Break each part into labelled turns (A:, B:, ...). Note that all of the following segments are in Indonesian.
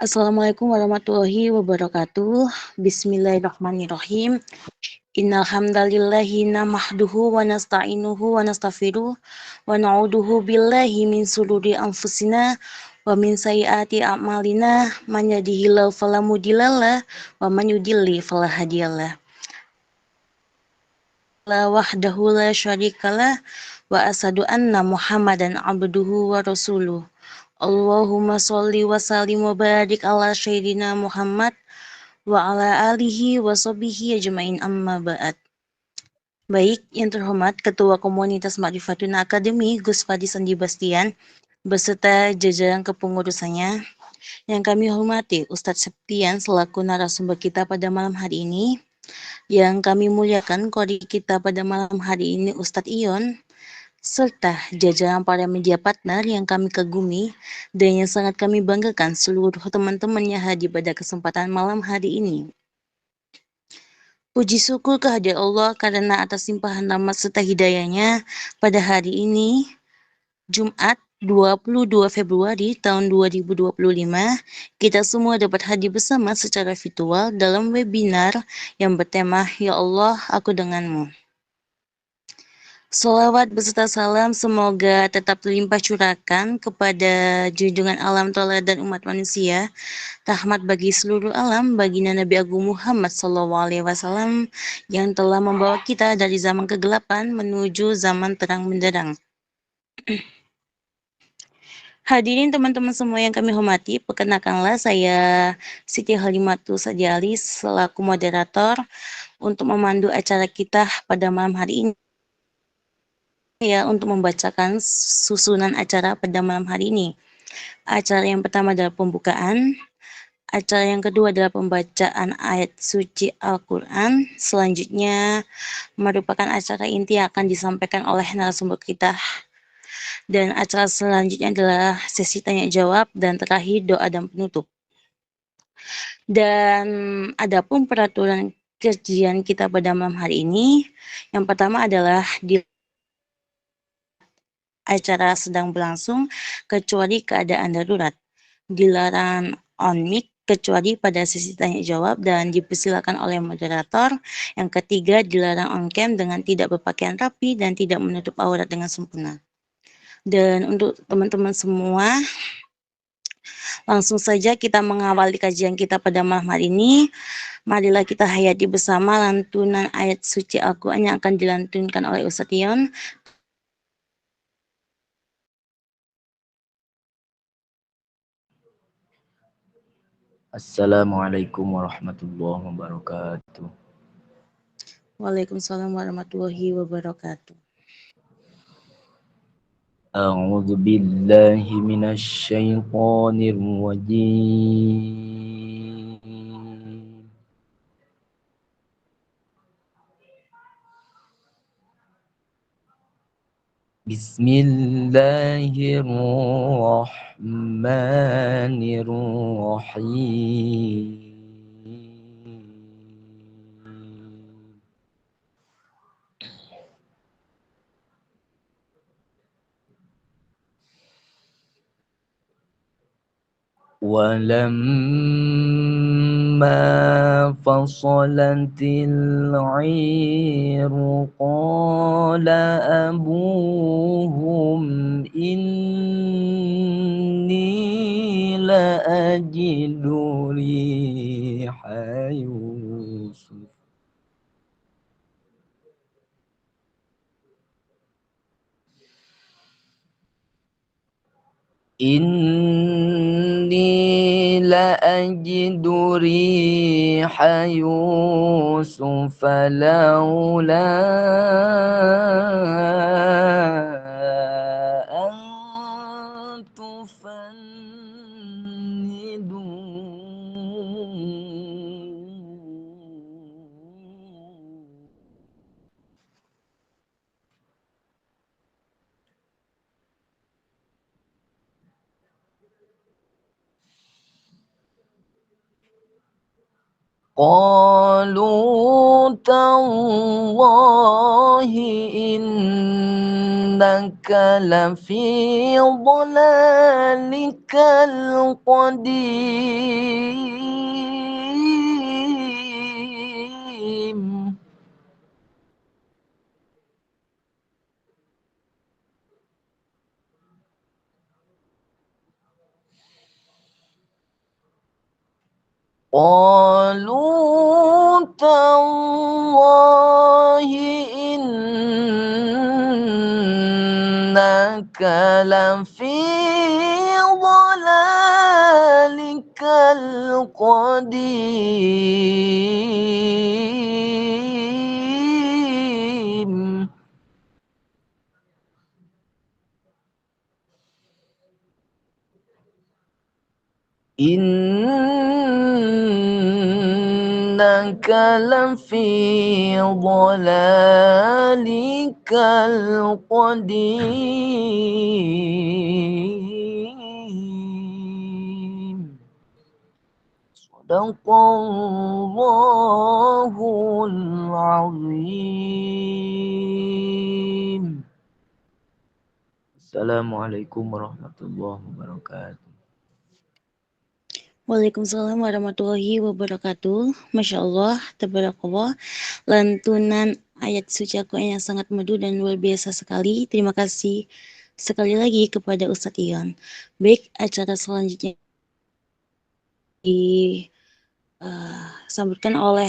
A: Assalamualaikum warahmatullahi wabarakatuh. Bismillahirrahmanirrahim. Innal hamdalillahi nahmaduhu wa nasta'inuhu wa nastaghfiruh wa na'udzu billahi min shururi anfusina wa min sayyiati a'malina man yahdihillahu fala mudhillalah wa man yudhlil fala hadiyalah. La wahdahu la syarikalah wa asyhadu anna Muhammadan abduhu wa rasuluh. Allahumma sholli wa sallim wa barik ala sayyidina Muhammad wa ala alihi wa sahbihi ajmain amma ba'd. Baik, yang terhormat Ketua Komunitas Ma'rifatun Akademi Gus Padi Sandi Bastian beserta jajaran kepengurusannya. Yang kami hormati Ustadz Septian selaku narasumber kita pada malam hari ini. Yang kami muliakan kori kita pada malam hari ini Ustadz Ion, serta jajaran para media partner yang kami kagumi dan yang sangat kami banggakan seluruh teman-teman yang hadir pada kesempatan malam hari ini. Puji syukur kehadirat Allah karena atas limpahan rahmat serta hidayahnya pada hari ini, Jumat 22 Februari tahun 2025, kita semua dapat hadir bersama secara virtual dalam webinar yang bertema Ya Allah, Aku Denganmu. Sholawat beserta salam semoga tetap terlimpah curahkan kepada junjungan alam tola dan umat manusia, rahmat bagi seluruh alam, baginda Nabi Agung Muhammad SAW yang telah membawa kita dari zaman kegelapan menuju zaman terang benderang. Hadirin teman-teman semua yang kami hormati, perkenalkanlah saya Siti Halimatul Sadialis selaku moderator untuk memandu acara kita pada malam hari ini. Ya, untuk membacakan susunan acara pada malam hari ini. Acara yang pertama adalah pembukaan, acara yang kedua adalah pembacaan ayat suci Al-Quran, selanjutnya merupakan acara inti yang akan disampaikan oleh narasumber kita, dan acara selanjutnya adalah sesi tanya jawab, dan terakhir doa dan penutup. Dan adapun peraturan kajian kita pada malam hari ini, yang pertama adalah di acara sedang berlangsung kecuali keadaan darurat. Dilarang on mic kecuali pada sesi tanya jawab dan dipersilakan oleh moderator. Yang ketiga, dilarang on cam dengan tidak berpakaian rapi dan tidak menutup aurat dengan sempurna. Dan untuk teman-teman semua, langsung saja kita mengawali kajian kita pada malam hari ini. Marilah kita hayati bersama lantunan ayat suci Al-Quran yang akan dilantunkan oleh Ustadz Ion.
B: Assalamualaikum warahmatullahi wabarakatuh.
A: Waalaikumsalam warahmatullahi wabarakatuh.
B: A'udzu billahi minasy syaithanir rajim. Bismillahirrahmanirrahim. ولما فصلت العير قال أبوهم إني لأجد ريح يوسف إني لأجد ريح يوسف لولا أن تفندون قالوا تالله إنك لفي ضلالك القديم قالوا تالله إنك لفي ضلالك القديم إنك لفي ضلالك القديم صدق الله العظيم. Assalamualaikum warahmatullahi wabarakatuh.
A: Waalaikumsalam warahmatullahi wabarakatuh. Masya Allah, tabarakallah. Lantunan ayat suci Al-Quran yang sangat merdu dan luar biasa sekali. Terima kasih sekali lagi kepada Ustadz Ion. Baik, acara selanjutnya disambutkan oleh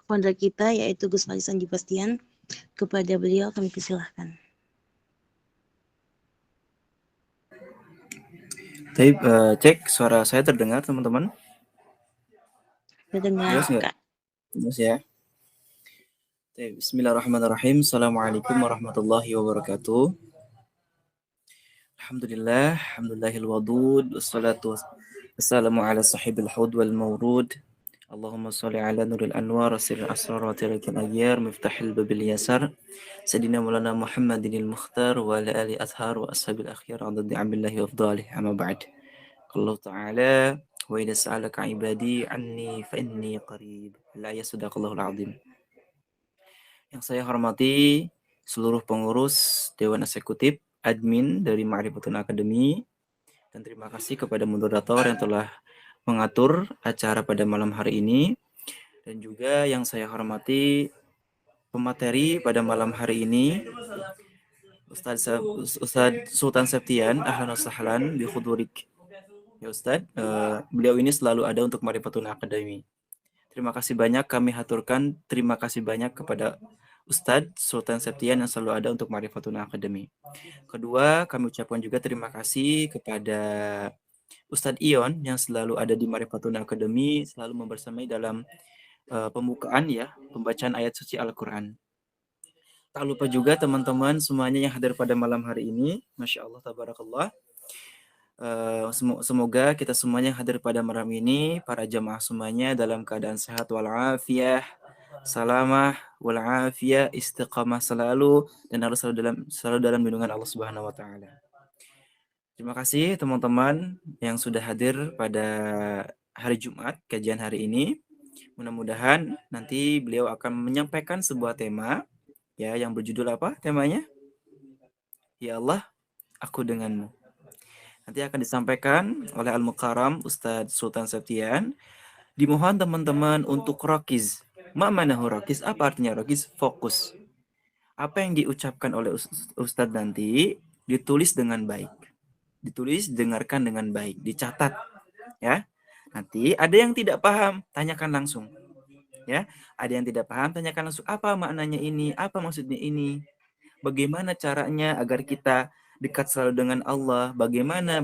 A: founder kita, yaitu Gus Falisan Bastian. Kepada beliau kami persilahkan.
C: Baik, cek suara saya terdengar teman-teman?
A: Terdengar,
C: Jelas nggak?
A: Kak.
C: Jelas ya. Bismillahirrahmanirrahim. Assalamualaikum warahmatullahi wabarakatuh. Alhamdulillah, alhamdulillahil wadud, wassalatu wassalamu ala sahibil hud wal mawrud. Allahumma sholli ala nuril anwar, sirril asrar wa tirikil agyar, miftahil babil yasar. Sayyidina Maulana Muhammadinil Mukhtar wa ala ali athhar wa ashabil akhyar adad ni'amillahi wa afdalih. Amma ba'd. Allah Ta'ala wa idza sa'alaka ibadi anni fa inni qarib. La yasudaqallahul azim. Yang saya hormati seluruh pengurus Dewan Eksekutif, admin dari Ma'rifatun Academy, dan terima kasih kepada moderator yang telah mengatur acara pada malam hari ini, dan juga yang saya hormati pemateri pada malam hari ini, Ustadz Sultan Septian, ahlan wa sahlan bi khudurik. Ya Ustadz, beliau ini selalu ada untuk Ma'rifatun Academy. Terima kasih banyak kami haturkan, terima kasih banyak kepada Ustadz Sultan Septian yang selalu ada untuk Ma'rifatun Academy. Kedua, kami ucapkan juga terima kasih kepada Ustadz Ion yang selalu ada di Ma'rifatun Academy, selalu membersamai dalam pembukaan ya, pembacaan ayat suci Al-Quran. Tak lupa juga teman-teman semuanya yang hadir pada malam hari ini, Masya Allah, tabarakallah. Semoga kita semuanya yang hadir pada malam ini, para jamaah semuanya dalam keadaan sehat walafiat, salamah walafiat, istiqamah selalu, dan harus selalu dalam lindungan Allah Subhanahu wa taala. Terima kasih teman-teman yang sudah hadir pada hari Jumat kajian hari ini. Mudah-mudahan nanti beliau akan menyampaikan sebuah tema ya yang berjudul apa temanya? Ya Allah, aku denganmu. Nanti akan disampaikan oleh Al-Mukarram Ustadz Sultan Septian. Dimohon teman-teman untuk rokiz. Ma'manahu rokiz? Apa artinya rokiz? Fokus. Apa yang diucapkan oleh Ustadz nanti ditulis dengan baik. Ditulis, dengarkan dengan baik. Dicatat. Ya. Nanti ada yang tidak paham, tanyakan langsung. Ya, ada yang tidak paham, tanyakan langsung. Apa maknanya ini? Apa maksudnya ini? Bagaimana caranya agar kita dekat selalu dengan Allah? Bagaimana,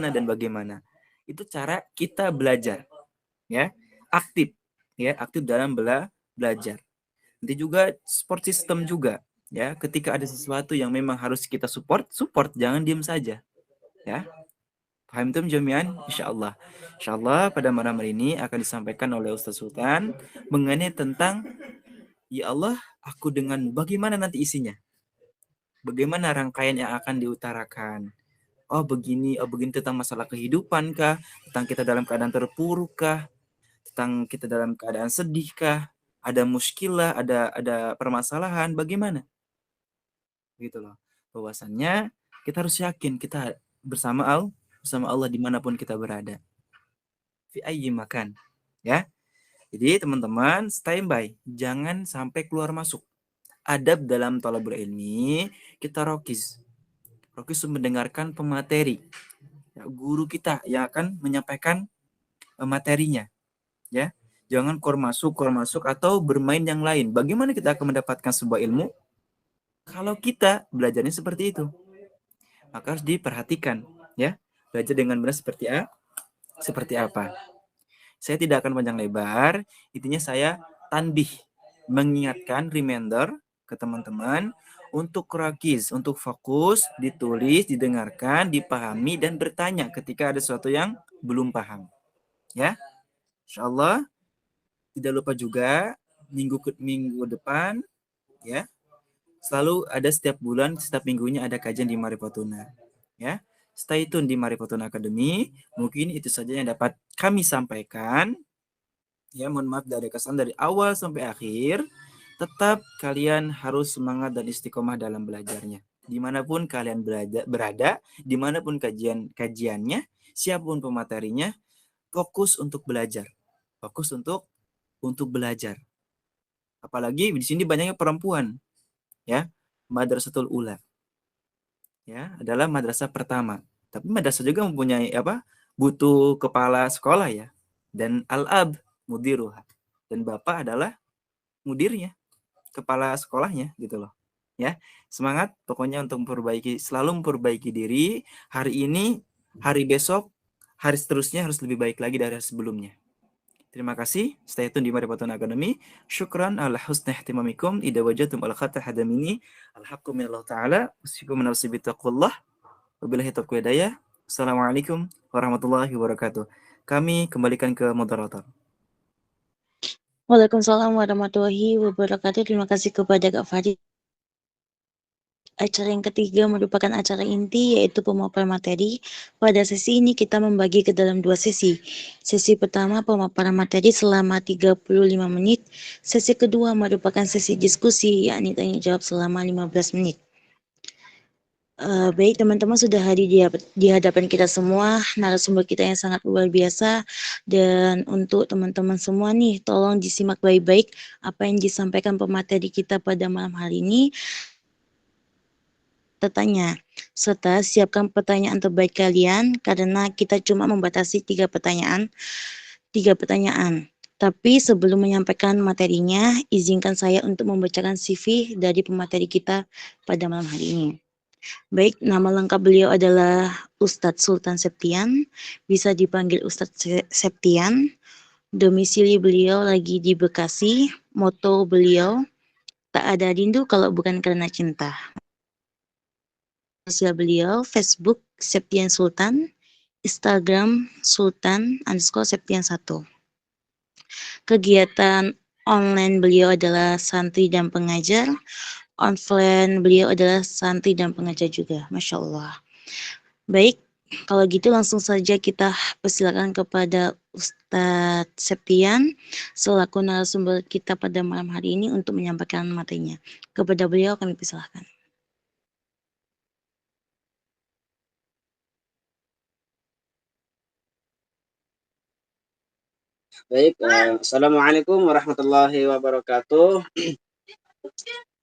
C: dan bagaimana? Itu cara kita belajar. Ya, aktif. Ya, aktif dalam belajar. Nanti juga support system juga. Ya, ketika ada sesuatu yang memang harus kita support, jangan diam saja. Ya. Paham itu jami'an? Insyaallah. Insyaallah pada malam hari ini akan disampaikan oleh Ustaz Sultan mengenai tentang ya Allah, aku denganmu. Bagaimana nanti isinya? Bagaimana rangkaian yang akan diutarakan? Oh begini tentang masalah kehidupan kah? Tentang kita dalam keadaan terpuruk kah? datang kita dalam keadaan sedih kah, ada muskilah, ada permasalahan, bagaimana? Gitu loh. Bahwasannya kita harus yakin kita bersama Allah dimanapun kita berada. Fi ayyi makan. Ya. Jadi teman-teman standby, jangan sampai keluar masuk. Adab dalam thalabul ilmi, kita rokis. Rokis mendengarkan pemateri. Ya, guru kita yang akan menyampaikan materinya. Ya, jangan keluar masuk atau bermain yang lain. Bagaimana kita akan mendapatkan sebuah ilmu? Kalau kita belajarnya seperti itu, maka harus diperhatikan. Ya, belajar dengan benar seperti apa. Saya tidak akan panjang lebar, intinya saya tanbih, mengingatkan, reminder ke teman-teman untuk rakis, untuk fokus, ditulis, didengarkan, dipahami, dan bertanya ketika ada sesuatu yang belum paham. Ya, insya Allah. Tidak lupa juga minggu depan, ya, selalu ada setiap bulan, setiap minggunya ada kajian di Marifatuna. Ya, stay tune di Marifatuna Academy. Mungkin itu saja yang dapat kami sampaikan. Ya, mohon maaf dari kesan dari awal sampai akhir. Tetap kalian harus semangat dan istiqomah dalam belajarnya. Dimanapun kalian berada, dimanapun kajiannya, siapapun pematerinya, fokus untuk belajar. Fokus untuk belajar. Apalagi di sini banyaknya perempuan, ya. Madrasatul Ula, ya, adalah madrasah pertama. Tapi madrasah juga mempunyai butuh kepala sekolah, ya. Dan al-ab mudiruha. Dan bapak adalah mudirnya, kepala sekolahnya, gitu loh. Ya, semangat pokoknya untuk selalu memperbaiki diri. Hari ini, hari besok, hari seterusnya harus lebih baik lagi dari sebelumnya. Terima kasih. Stay tune di Marifatuna Academy. Syukran ala husni ihtimamikum. Idza wajatum al khatah hadamini. Al-haqqu minallah ta'ala. Usikum nafsi bitaqullah. Wabillahi taufiq hidayah. Assalamualaikum warahmatullahi wabarakatuh. Kami kembalikan ke moderator.
A: Waalaikumsalam warahmatullahi wabarakatuh. Terima kasih kepada Kak Farid. Acara yang ketiga merupakan acara inti, yaitu pemaparan materi. Pada sesi ini kita membagi ke dalam dua sesi. Sesi pertama pemaparan materi selama 35 menit. Sesi kedua merupakan sesi diskusi, yakni tanya jawab selama 15 menit. Baik teman-teman, sudah hadir di hadapan kita semua narasumber kita yang sangat luar biasa, dan untuk teman-teman semua nih, tolong disimak baik-baik apa yang disampaikan pemateri kita pada malam hari ini. Tanya, serta siapkan pertanyaan terbaik kalian, karena kita cuma membatasi 3 pertanyaan. Tapi sebelum menyampaikan materinya, izinkan saya untuk membacakan CV dari pemateri kita pada malam hari ini. Baik, nama lengkap beliau adalah Ustadz Sultan Septian, bisa dipanggil Ustadz Septian. Domisili beliau lagi di Bekasi. Moto beliau, tak ada rindu kalau bukan karena cinta. Sosial beliau, Facebook Septian Sultan, Instagram Sultan_Septian1. Kegiatan online beliau adalah santri dan pengajar. Offline beliau adalah santri dan pengajar juga. Masya Allah. Baik, kalau gitu langsung saja kita persilakan kepada Ustadz Septian selaku narasumber kita pada malam hari ini untuk menyampaikan materinya. Kepada beliau kami persilahkan.
D: Baik, Assalamualaikum warahmatullahi wabarakatuh.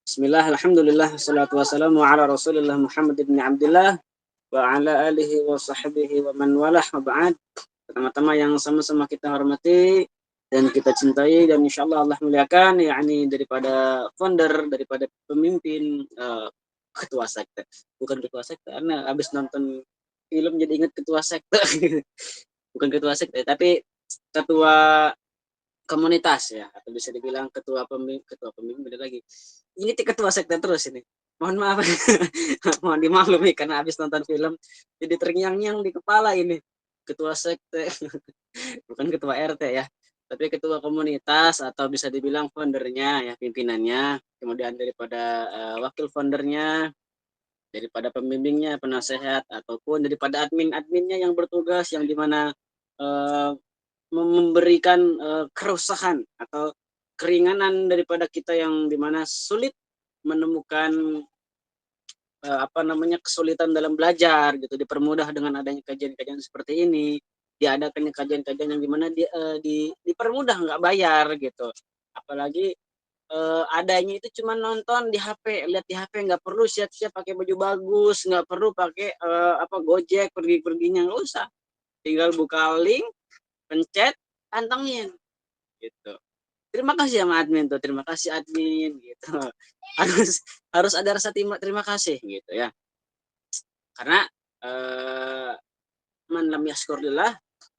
D: Bismillah, alhamdulillah, wassalatu wassalamu ala rasulillah Muhammad ibn Abdullah wa ala alihi wa sahbihi wa man walah wa ba'd. Pertama-tama yang sama-sama kita hormati dan kita cintai dan insya Allah Allah muliakan, yakni daripada founder, daripada pemimpin, ketua sekte. Bukan ketua sekte, karena habis nonton film jadi ingat ketua sekte. Bukan ketua sekte, tapi ketua komunitas, ya, atau bisa dibilang ketua pemimpin beda lagi. Ini ketua sekte terus ini. Mohon maaf, mohon dimaklumi karena habis nonton film jadi terngiang-ngiang di kepala ini. Ketua sekte, bukan ketua RT ya, tapi ketua komunitas atau bisa dibilang foundernya, ya, pimpinannya. Kemudian daripada wakil foundernya, daripada pembimbingnya, penasehat, ataupun daripada adminnya yang bertugas, yang dimana memberikan kerusakan atau keringanan daripada kita yang dimana sulit menemukan kesulitan dalam belajar gitu, dipermudah dengan adanya kajian-kajian seperti ini, diadakannya kajian-kajian yang dimana dipermudah nggak bayar gitu, apalagi adanya itu cuma nonton di HP, lihat di HP, nggak perlu siap-siap pakai baju bagus, nggak perlu pakai Gojek pergi-perginya, nggak usah, tinggal buka link, pencet, pantengin gitu. Terima kasih sama admin tuh, terima kasih admin gitu. harus ada rasa terima kasih gitu ya, karena man lam yashkurillah,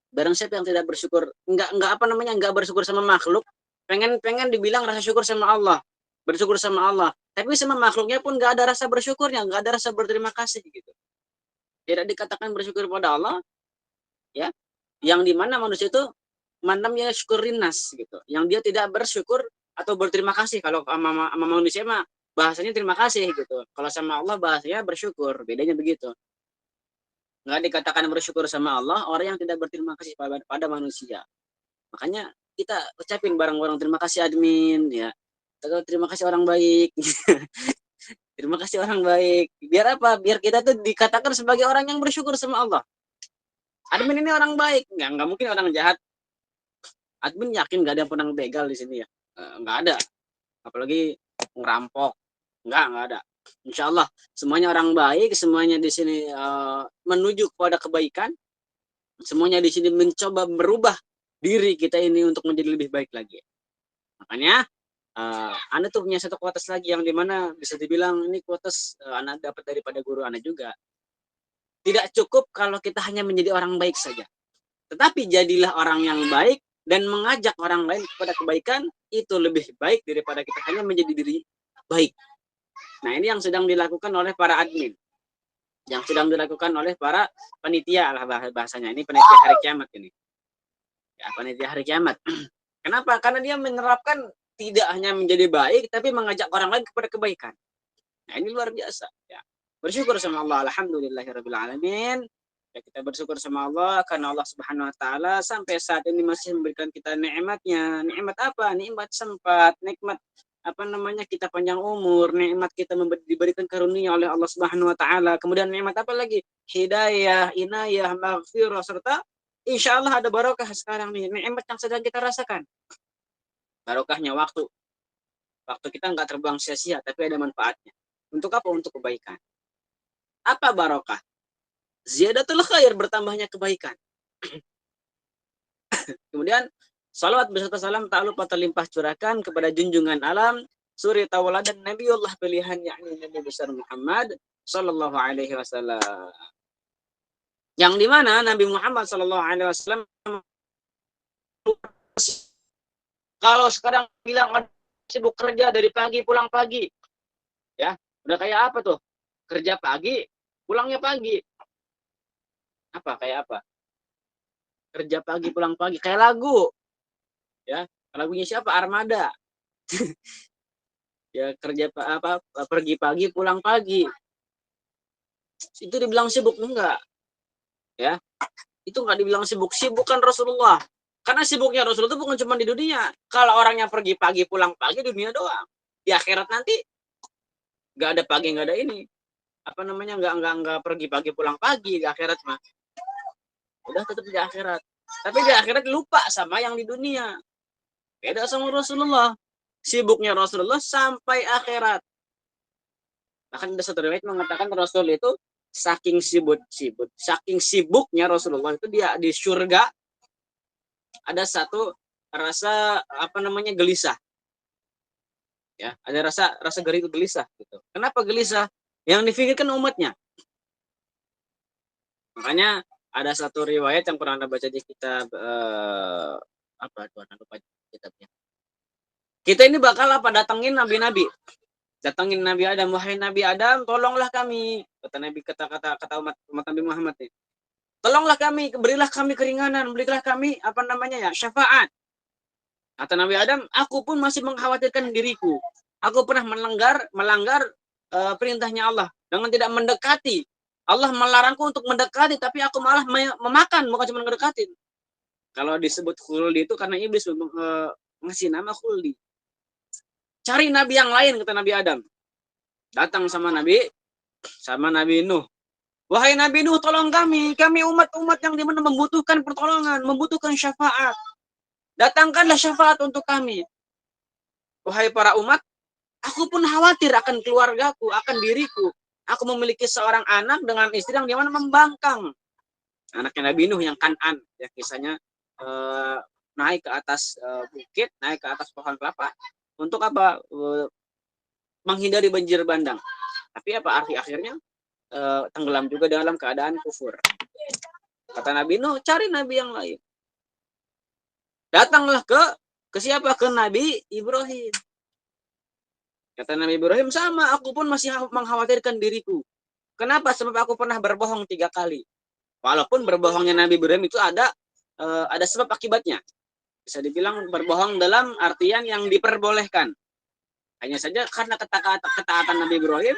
D: barang siapa yang tidak bersyukur, nggak bersyukur sama makhluk, pengen dibilang rasa syukur sama Allah, bersyukur sama Allah, tapi sama makhluknya pun nggak ada rasa bersyukurnya, nggak ada rasa berterima kasih gitu, tidak dikatakan bersyukur pada Allah ya, yang dimana manusia itu manamnya syukurin nas gitu, yang dia tidak bersyukur atau berterima kasih. Kalau sama manusia mah bahasanya terima kasih gitu, kalau sama Allah bahasanya bersyukur, bedanya begitu. Nggak dikatakan bersyukur sama Allah orang yang tidak berterima kasih pada manusia. Makanya kita ucapin bareng-bareng terima kasih admin ya, terima kasih orang baik. Terima kasih orang baik, biar apa, biar kita tuh dikatakan sebagai orang yang bersyukur sama Allah. Admin ini orang baik, nggak mungkin orang jahat. Admin yakin nggak ada yang pernah begal di sini ya, nggak ada, apalagi ngerampok, nggak ada. Insya Allah semuanya orang baik, semuanya di sini menuju kepada kebaikan, semuanya di sini mencoba merubah diri kita ini untuk menjadi lebih baik lagi. Makanya Anda tuh punya satu kuotas lagi yang dimana bisa dibilang ini kuotas Anda dapat daripada guru Anda juga. Tidak cukup kalau kita hanya menjadi orang baik saja, tetapi jadilah orang yang baik dan mengajak orang lain kepada kebaikan, itu lebih baik daripada kita hanya menjadi diri baik. Nah, ini yang sedang dilakukan oleh para admin, yang sedang dilakukan oleh para panitia lah bahasanya. Ini panitia hari kiamat ini. Ya, panitia hari kiamat. Kenapa? Karena dia menerapkan tidak hanya menjadi baik, tapi mengajak orang lain kepada kebaikan. Nah, ini luar biasa. Ya. Bersyukur sama Allah, alhamdulillahirabbil alamin. Ya, kita bersyukur sama Allah karena Allah Subhanahu wa taala sampai saat ini masih memberikan kita nikmatnya. Nikmat apa? Nikmat sempat, nikmat kita panjang umur, nikmat kita diberikan karunia oleh Allah Subhanahu wa taala. Kemudian nikmat apa lagi? Hidayah, inayah, maghfirah, serta insya Allah ada barokah sekarang nih. Nikmat yang sedang kita rasakan. Barokahnya waktu. Waktu kita nggak terbuang sia-sia, tapi ada manfaatnya. Untuk apa? Untuk kebaikan. Apa barokah? Ziyadatul khair, bertambahnya kebaikan. Kemudian salawat beserta salam tak lupa terlimpah curahkan kepada junjungan alam, suri tauladan Nabiullah pilihan, yakni Nabi besar Muhammad sallallahu alaihi wasallam. Yang dimana Nabi Muhammad sallallahu alaihi wasallam kalau sekarang bilang sibuk kerja dari pagi pulang pagi, ya udah kayak apa tuh? Kerja pagi, pulangnya pagi. Apa kayak apa? Kerja pagi pulang pagi kayak lagu, ya lagunya siapa? Armada. Ya kerja pergi pagi pulang pagi, itu dibilang sibuk enggak? Ya itu enggak dibilang sibuk. Sibuk kan Rasulullah, karena sibuknya Rasulullah itu bukan cuma di dunia. Kalau orangnya pergi pagi pulang pagi dunia doang, di akhirat nanti nggak ada pagi nggak ada ini nggak pergi pagi pulang pagi. Di akhirat mah udah tetap di akhirat, tapi di akhirat lupa sama yang di dunia. Beda sama Rasulullah, sibuknya Rasulullah sampai akhirat. Bahkan ada satu riwayat mengatakan Rasul itu saking sibuknya Rasulullah itu dia di surga ada satu rasa gelisah. Ya, ada rasa gelisah gitu. Kenapa gelisah? Yang difikirkan umatnya. Makanya ada satu riwayat yang pernah Anda baca di kitab lupa kitabnya. Kita ini bakal datangin nabi-nabi. Datangin Nabi Adam, wahai Nabi Adam, tolonglah kami. Kata Nabi, kata umat Nabi Muhammad nih. Tolonglah kami, berilah kami keringanan, berilah kami syafaat. Kata Nabi Adam, aku pun masih mengkhawatirkan diriku. Aku pernah melanggar perintahnya Allah dengan tidak mendekati. Allah melarangku untuk mendekati, tapi aku malah memakan, bukan cuma mendekati. Kalau disebut khuldi itu karena iblis ngasih nama khuldi. Cari nabi yang lain, kata Nabi Adam. Datang sama Nabi Nuh. Wahai Nabi Nuh, tolong kami umat-umat yang dimana membutuhkan pertolongan, membutuhkan syafaat. Datangkanlah syafaat untuk kami. Wahai para umat, aku pun khawatir akan keluargaku, akan diriku. Aku memiliki seorang anak dengan istri yang dimana membangkang. Anaknya Nabi Nuh yang Kan'an, ya kisahnya naik ke atas bukit, naik ke atas pohon kelapa. Untuk apa? Menghindari banjir bandang. Tapi apa akhirnya tenggelam juga dalam keadaan kufur. Kata Nabi Nuh, cari nabi yang lain. Datanglah ke siapa? Ke Nabi Ibrahim. Kata Nabi Ibrahim, sama, aku pun masih mengkhawatirkan diriku. Kenapa? Sebab aku pernah berbohong 3 kali. Walaupun berbohongnya Nabi Ibrahim itu ada sebab akibatnya. Bisa dibilang berbohong dalam artian yang diperbolehkan. Hanya saja karena ketaatan Nabi Ibrahim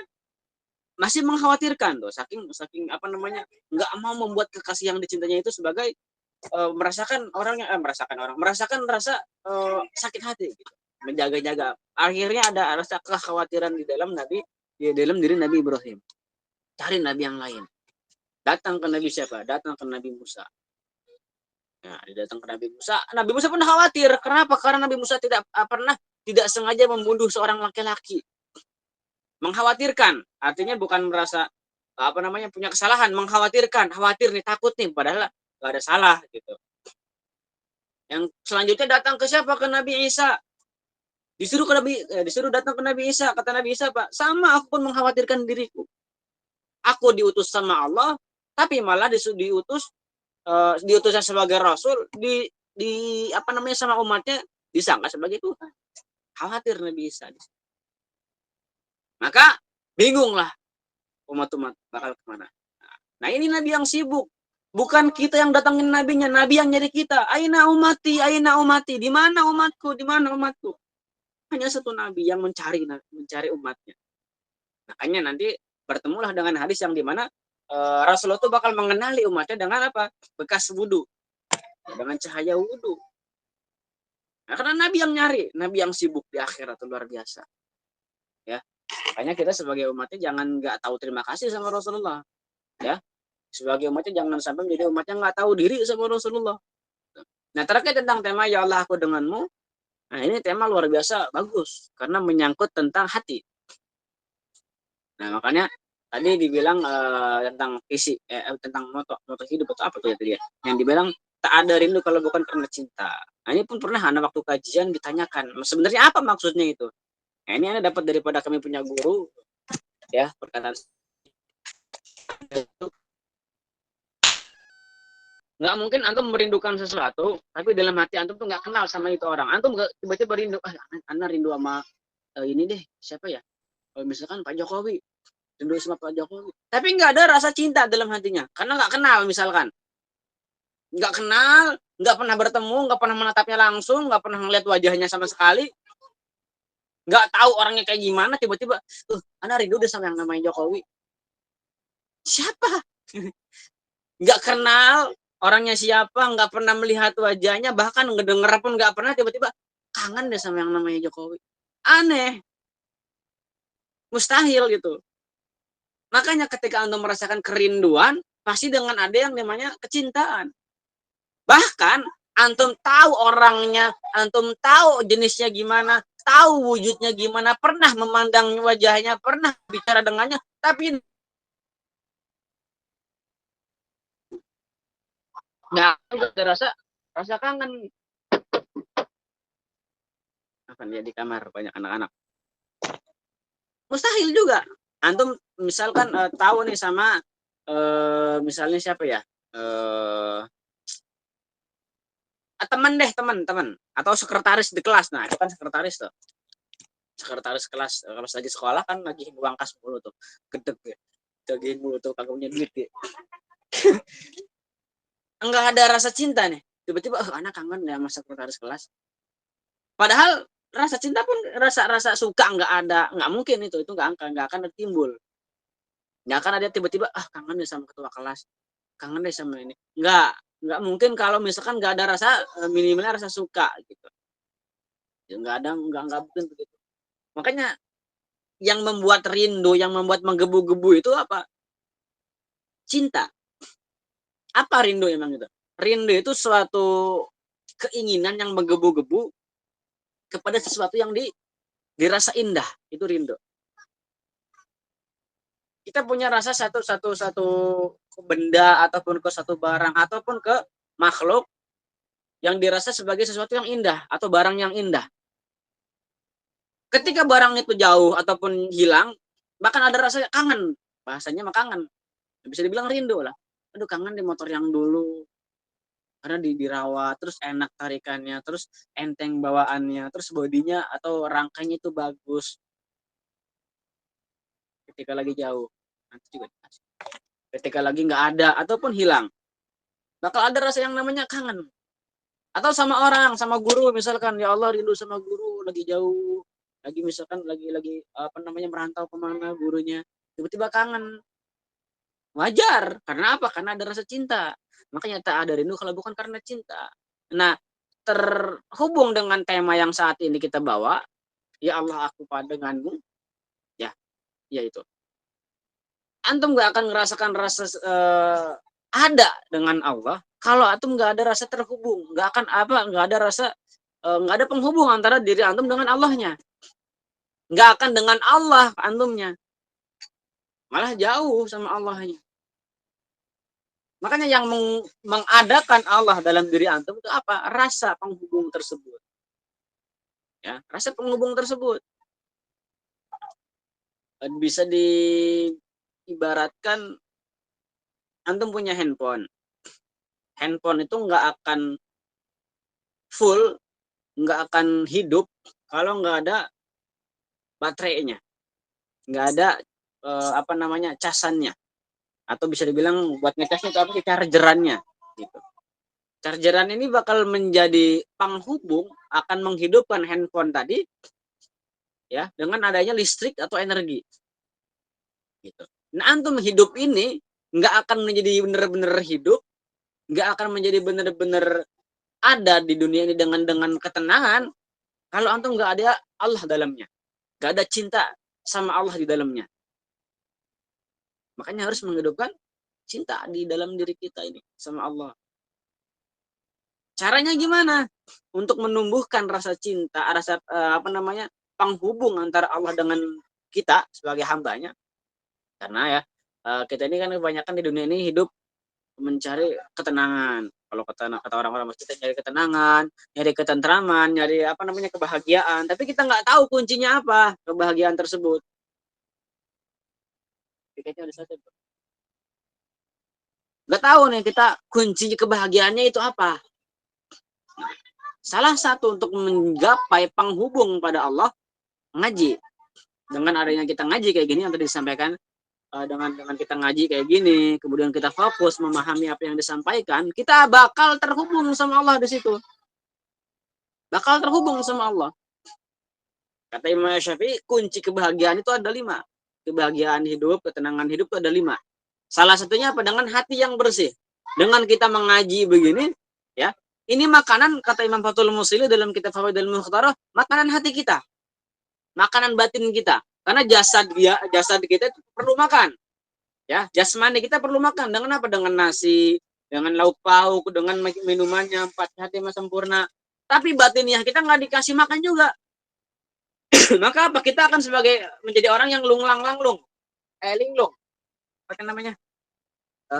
D: masih mengkhawatirkan tuh, saking nggak mau membuat kekasih yang dicintanya itu sebagai merasakan rasa sakit hati gitu. Menjaga-jaga. Akhirnya ada rasa kekhawatiran di dalam diri Nabi Ibrahim. Cari nabi yang lain. Datang ke Nabi siapa? Datang ke Nabi Musa. Nah, datang ke Nabi Musa. Nabi Musa pun khawatir. Kenapa? Karena Nabi Musa tidak sengaja membunuh seorang laki-laki. Mengkhawatirkan. Artinya bukan merasa punya kesalahan. Mengkhawatirkan. Khawatir nih, takut nih. Padahal nggak ada salah gitu. Yang selanjutnya datang ke siapa? Ke Nabi Isa. Disuruh datang ke Nabi Isa. Kata Nabi Isa, Pak, sama, aku pun mengkhawatirkan diriku. Aku diutus sama Allah, tapi malah diutusnya sebagai rasul, sama umatnya disangka sebagai Tuhan. Khawatir Nabi Isa. Maka bingunglah umat-umat bakal kemana. Nah, ini nabi yang sibuk. Bukan kita yang datangin nabinya, nabi yang nyari kita. Aina umati, di mana umatku, di mana umatku. Hanya satu nabi yang mencari umatnya. Makanya nanti bertemulah dengan hadis yang dimana Rasulullah itu bakal mengenali umatnya dengan apa? Bekas wudhu. Dengan cahaya wudhu. Nah, karena nabi yang nyari, nabi yang sibuk di akhirat luar biasa. Ya, makanya kita sebagai umatnya jangan nggak tahu terima kasih sama Rasulullah. Ya, sebagai umatnya jangan sampai menjadi umatnya nggak tahu diri sama Rasulullah. Nah, terkait tentang tema Ya Allah aku denganmu, nah ini tema luar biasa bagus karena menyangkut tentang hati. Nah, makanya tadi dibilang tentang visi, tentang moto hidup atau apa tuh ya tadi ya, yang dibilang tak ada rindu kalau bukan karena cinta. Nah, ini pun pernah anak waktu kajian ditanyakan sebenarnya apa maksudnya itu. Nah, ini Anda dapat daripada kami punya guru, ya, perkataan nggak mungkin antum merindukan sesuatu, tapi dalam hati antum tuh nggak kenal sama itu orang. Antum tiba-tiba rindu, Anda rindu sama ini deh, siapa ya? Kalau misalkan Pak Jokowi, rindu sama Pak Jokowi. Tapi nggak ada rasa cinta dalam hatinya, karena nggak kenal misalkan. Nggak kenal, nggak pernah bertemu, nggak pernah menatapnya langsung, nggak pernah melihat wajahnya sama sekali. Nggak tahu orangnya kayak gimana, tiba-tiba, Anda rindu deh sama yang namanya Jokowi. Siapa? Nggak kenal orangnya siapa, nggak pernah melihat wajahnya, bahkan ngedenger pun nggak pernah, tiba-tiba kangen deh sama yang namanya Jokowi. Aneh. Mustahil gitu. Makanya ketika Anda merasakan kerinduan, pasti dengan ada yang namanya kecintaan. Bahkan antum tahu orangnya, antum tahu jenisnya gimana, tahu wujudnya gimana, pernah memandang wajahnya, pernah bicara dengannya, tapi nggak ada rasa kangen. Akan dia di kamar banyak anak-anak. Mustahil juga. Antum misalkan tahu nih sama misalnya siapa ya? Teman atau sekretaris di kelas. Nah, itu kan sekretaris tuh. Sekretaris kelas kalau lagi sekolah kan lagi buang kas mulu tuh. Gedeg ya. Gedeg mulu tuh kagak punya duit ya. Enggak ada rasa cinta nih. Tiba-tiba anak kangen ya sama sekretaris kelas. Padahal rasa cinta pun rasa suka nggak mungkin itu nggak akan timbul. Nggak akan ada tiba-tiba kangen deh sama ketua kelas, kangen deh sama ini. Nggak, Nggak mungkin kalau misalkan nggak ada rasa, minimalnya rasa suka gitu. Ya nggak mungkin begitu. Makanya yang membuat rindu, yang membuat menggebu-gebu itu apa? Cinta. Apa rindu emang itu? Rindu itu suatu keinginan yang menggebu-gebu kepada sesuatu yang dirasa indah, itu rindu. Kita punya rasa satu benda ataupun ke satu barang ataupun ke makhluk yang dirasa sebagai sesuatu yang indah atau barang yang indah. Ketika barang itu jauh ataupun hilang, bahkan ada rasa kangen. Bahasanya mah kangen. Bisa dibilang rindu lah. Aduh, kangen di motor yang dulu. Karena dirawat, terus enak tarikannya, terus enteng bawaannya, terus bodinya atau rangkanya itu bagus. Ketika lagi jauh. Nanti juga dikasih. Ketika lagi nggak ada ataupun hilang, bakal ada rasa yang namanya kangen. Atau sama orang, sama guru misalkan, ya Allah rindu sama guru lagi jauh, lagi misalkan lagi merantau kemana gurunya, tiba-tiba kangen. Wajar, karena apa? Karena ada rasa cinta. Makanya tak ada rindu kalau bukan karena cinta. Nah, terhubung dengan tema yang saat ini kita bawa, ya Allah aku denganmu, ya itu. Antum gak akan merasakan rasa ada dengan Allah kalau antum nggak ada rasa terhubung, nggak ada rasa, nggak ada penghubung antara diri antum dengan Allahnya, nggak akan dengan Allah antumnya, malah jauh sama Allahnya. Makanya yang mengadakan Allah dalam diri antum itu apa? Rasa penghubung tersebut, ya, rasa penghubung tersebut bisa diibaratkan antum punya handphone itu nggak akan full, nggak akan hidup kalau nggak ada baterainya, nggak ada casannya, atau bisa dibilang buat ngecasnya itu apa sih, chargerannya gitu. Chargeran ini bakal menjadi penghubung, akan menghidupkan handphone tadi ya dengan adanya listrik atau energi gitu. Nah, antum hidup ini nggak akan menjadi benar-benar hidup, nggak akan menjadi benar-benar ada di dunia ini dengan ketenangan kalau antum nggak ada Allah dalamnya, nggak ada cinta sama Allah di dalamnya. Makanya harus menghidupkan cinta di dalam diri kita ini sama Allah. Caranya gimana? Untuk menumbuhkan rasa cinta, rasa penghubung antara Allah dengan kita sebagai hambanya. Karena ya kita ini kan kebanyakan di dunia ini hidup mencari ketenangan. Kalau kata orang-orang kita nyari ketenangan, nyari ketentraman, nyari kebahagiaan. Tapi kita nggak tahu kuncinya apa kebahagiaan tersebut. Nggak tahu nih kita kunci kebahagiaannya itu apa. Salah satu untuk menggapai penghubung pada Allah, ngaji. Dengan adanya kita ngaji kayak gini yang tadi disampaikan, dengan kita ngaji kayak gini, kemudian kita fokus memahami apa yang disampaikan, kita bakal terhubung sama Allah di situ. Bakal terhubung sama Allah. Kata Imam Syafi'i, kunci kebahagiaan itu ada 5. Kebahagiaan hidup, ketenangan hidup itu ada 5. Salah satunya apa? Dengan hati yang bersih. Dengan kita mengaji begini, ya. Ini makanan, kata Imam Fathul Musili dalam kitab Fawaidul Mukhtarah, makanan hati kita. Makanan batin kita. Karena jasad kita itu perlu makan. Ya, jasmani kita perlu makan. Dengan apa? Dengan nasi, dengan lauk pauk, dengan minumannya 4 sehat 5 sempurna. Tapi batiniah kita nggak dikasih makan juga. Maka apa? Kita akan menjadi orang yang lunglang-langlung. Linglung. Apa namanya?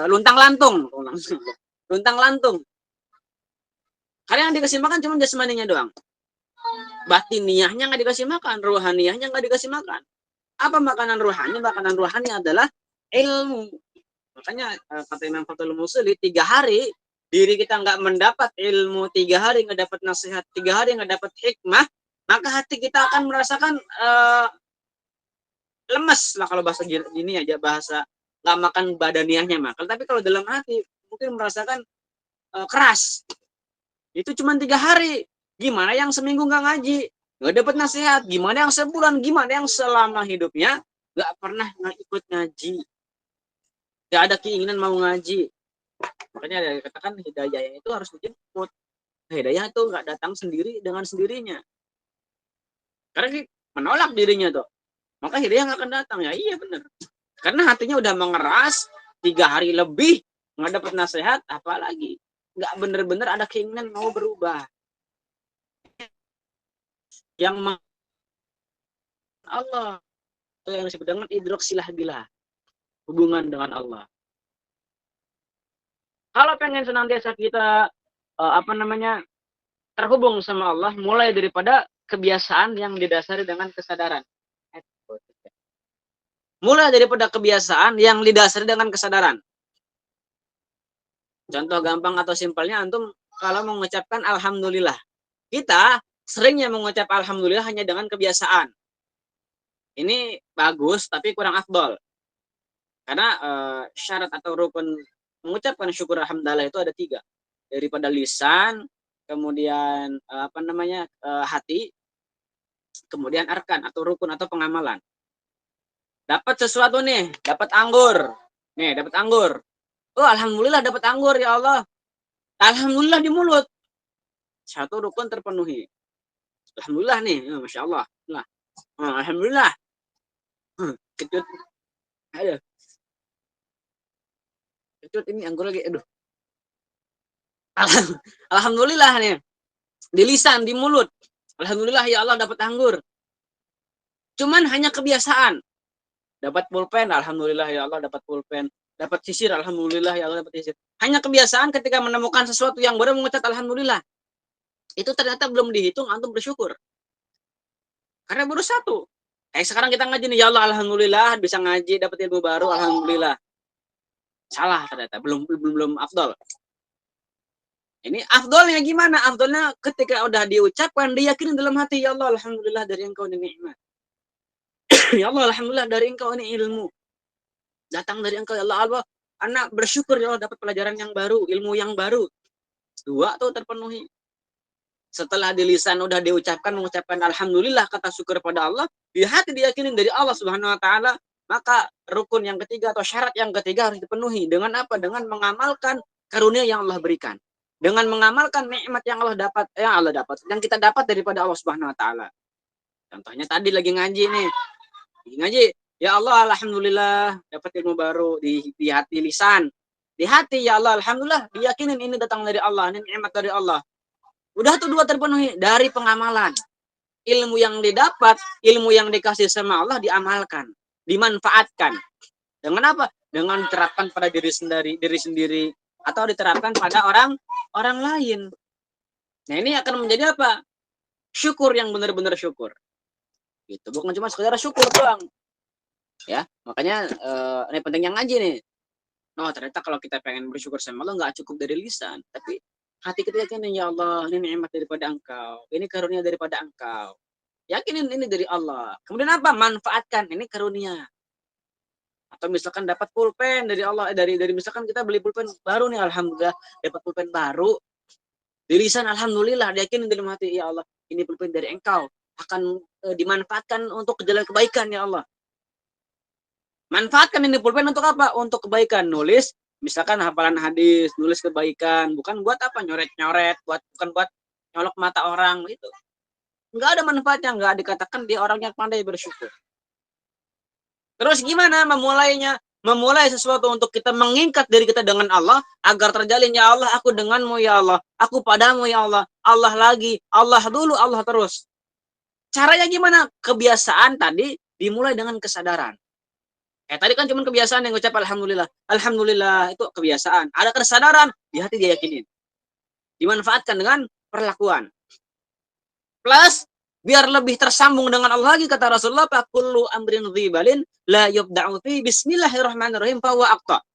D: Luntang-lantung. Luntang-lantung. Karena yang dikasih makan cuma jasmaninya doang. Batiniahnya nggak dikasih makan, ruhaniyahnya nggak dikasih makan. Apa makanan ruhani? Makanan ruhani adalah ilmu. Makanya kata Imam Fathul Musili, 3 hari diri kita nggak mendapat ilmu, 3 hari nggak dapat nasihat, 3 hari nggak dapat hikmah, maka hati kita akan merasakan lemes lah, kalau bahasa gini aja, bahasa nggak makan badaniahnya makan. Tapi kalau dalam hati mungkin merasakan keras. Itu cuma 3 hari. Gimana yang seminggu nggak ngaji, nggak dapat nasihat? Gimana yang sebulan? Gimana yang selama hidupnya nggak pernah ikut ngaji? Nggak ada keinginan mau ngaji. Makanya dikatakan hidayah itu harus dijemput. Hidayah itu nggak datang sendiri dengan sendirinya. Karena menolak dirinya tuh. Maka hidayah nggak akan datang. Ya iya benar. Karena hatinya udah mengeras 3 hari lebih nggak dapat nasihat, apalagi nggak bener-bener ada keinginan mau berubah. Yang Allah itu yang disebut dengan idrok silah bilah, hubungan dengan Allah. Kalau pengen senantiasa kita terhubung sama Allah, mulai daripada kebiasaan yang didasari dengan kesadaran. Mulai daripada kebiasaan yang didasari dengan kesadaran. Contoh gampang atau simpelnya, antum kalau mengucapkan alhamdulillah, kita seringnya mengucap alhamdulillah hanya dengan kebiasaan. Ini bagus tapi kurang afdol. Karena syarat atau rukun mengucapkan syukur alhamdulillah itu ada 3. Daripada lisan, kemudian hati, kemudian arkan atau rukun atau pengamalan. Dapat sesuatu nih, dapat anggur. Nih, dapat anggur. Oh, alhamdulillah dapat anggur ya Allah. Alhamdulillah di mulut. Satu rukun terpenuhi. Alhamdulillah nih, ya, Masya Allah. Nah, alhamdulillah. Kecut. Aduh. Kecut ini anggur lagi. Aduh. Alhamdulillah nih. Di lisan, di mulut. Alhamdulillah ya Allah dapat anggur. Cuman hanya kebiasaan. Dapat pulpen, alhamdulillah ya Allah dapat pulpen. Dapat sisir, alhamdulillah ya Allah dapat sisir. Hanya kebiasaan ketika menemukan sesuatu yang baru mengucap alhamdulillah. Itu ternyata belum dihitung, antum bersyukur. Karena baru satu. Kayak sekarang kita ngaji nih, ya Allah alhamdulillah bisa ngaji, dapat ilmu baru, alhamdulillah. Salah ternyata, belum afdol. Ini afdolnya gimana? Afdolnya ketika udah diucapkan, diyakini dalam hati, ya Allah alhamdulillah dari engkau ini nikmat. Ya Allah alhamdulillah dari engkau ini ilmu. Datang dari engkau ya Allah, anak bersyukur ya Allah dapat pelajaran yang baru, ilmu yang baru. 2 tuh terpenuhi. Setelah di lisan udah mengucapkan alhamdulillah, kata syukur pada Allah, di hati diyakini dari Allah Subhanahu wa taala, maka rukun yang ketiga atau syarat yang ketiga harus dipenuhi. Dengan apa? Dengan mengamalkan karunia yang Allah berikan. Dengan mengamalkan nikmat yang yang kita dapat daripada Allah Subhanahu wa taala. Contohnya tadi lagi ngaji nih. Ngaji, ya Allah alhamdulillah dapat ilmu baru di hati lisan. Di hati ya Allah alhamdulillah diyakinin ini datang dari Allah, ini nikmat dari Allah. Udah tuh 2 terpenuhi dari pengamalan. Ilmu yang didapat, ilmu yang dikasih sama Allah diamalkan, dimanfaatkan. Dengan apa? Dengan diterapkan pada diri sendiri atau diterapkan pada orang lain. Nah, ini akan menjadi apa? Syukur yang benar-benar syukur. Gitu, bukan cuma sekedar syukur doang. Ya, makanya ini pentingnya ngaji nih. Oh, ternyata kalau kita pengen bersyukur sama Allah nggak cukup dari lisan, tapi hati kita yakinin ya Allah, ini nikmat daripada engkau, ini karunia daripada engkau. Yakinin ini dari Allah. Kemudian apa? Manfaatkan ini karunia. Atau misalkan dapat pulpen dari Allah, dari misalkan kita beli pulpen baru nih, alhamdulillah dapat pulpen baru. Di lisan alhamdulillah, yakinin dalam hati ya Allah, ini pulpen dari engkau, akan dimanfaatkan untuk jalan kebaikan ya Allah. Manfaatkan ini pulpen untuk apa? Untuk kebaikan. Nulis misalkan hafalan hadis, nulis kebaikan, bukan buat apa nyoret-nyoret, bukan buat nyolok mata orang itu. Enggak ada manfaatnya, enggak dikatakan dia orang yang pandai bersyukur. Terus gimana memulainya? Memulai sesuatu untuk kita mengikat diri kita dengan Allah agar terjalin, ya Allah aku denganmu ya Allah, aku padamu ya Allah, Allah lagi, Allah dulu, Allah terus. Caranya gimana? Kebiasaan tadi dimulai dengan kesadaran. Tadi kan cuma kebiasaan yang ucap alhamdulillah. Alhamdulillah itu kebiasaan. Ada kesadaran, di hati dia yakinin. Dimanfaatkan dengan perlakuan. Plus, biar lebih tersambung dengan Allah lagi, kata Rasulullah, kullu amrin dhibalin la yubda'u fi bismillahirrahmanirrahim fa huwa aqta.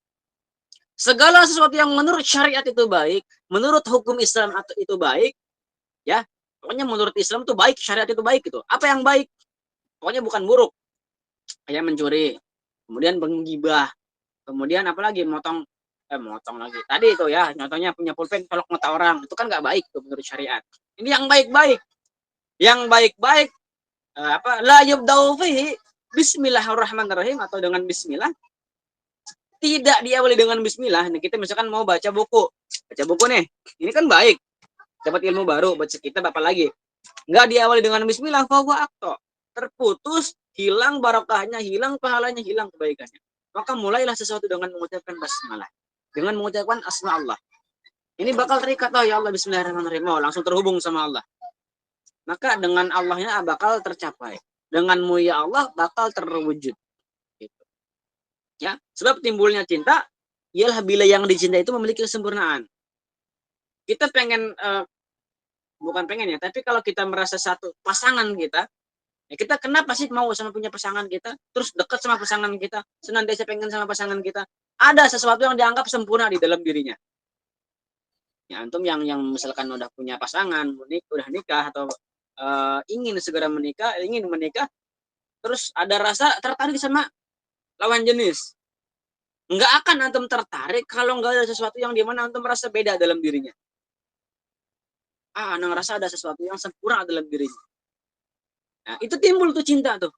D: Segala sesuatu yang menurut syariat itu baik, menurut hukum Islam itu baik, ya. Pokoknya menurut Islam itu baik, syariat itu baik gitu. Apa yang baik? Pokoknya bukan buruk. Kayak mencuri, kemudian menggibah, kemudian apalagi motong lagi. Tadi itu ya, contohnya punya pulpen colok mata orang, itu kan nggak baik tuh menurut syariat. Ini yang baik-baik. Yang baik-baik la yubda'u fihi bismillahirrahmanirrahim atau dengan bismillah. tidak diawali dengan bismillah, nah kita misalkan mau baca buku nih, ini kan baik, dapat ilmu baru, baca kitab apa lagi, nggak diawali dengan bismillah, fahuwa aqta, terputus, hilang barokahnya, hilang pahalanya, hilang kebaikannya. Maka mulailah sesuatu dengan mengucapkan basmalah, dengan mengucapkan asma Allah. Ini bakal terikat, oh ya Allah bismillahirrahmanirrahim, oh, langsung terhubung sama Allah. Maka dengan Allahnya bakal tercapai, denganmu ya Allah bakal terwujud. Gitu. Ya, sebab timbulnya cinta ialah bila yang dicintai itu memiliki kesempurnaan. Kita pengen bukan pengen ya, tapi kalau kita merasa satu pasangan kita, ya kita kenapa sih mau sama punya pasangan kita, terus dekat sama pasangan kita, senantiasa pengen sama pasangan kita, ada sesuatu yang dianggap sempurna di dalam dirinya. Ya antum yang misalkan udah punya pasangan, udah nikah atau ingin segera menikah, terus ada rasa tertarik sama lawan jenis. Nggak akan antum tertarik kalau nggak ada sesuatu yang dimana antum merasa beda dalam dirinya. Antum ngerasa ada sesuatu yang sempurna dalam dirinya. Nah, itu timbul tuh cinta tuh.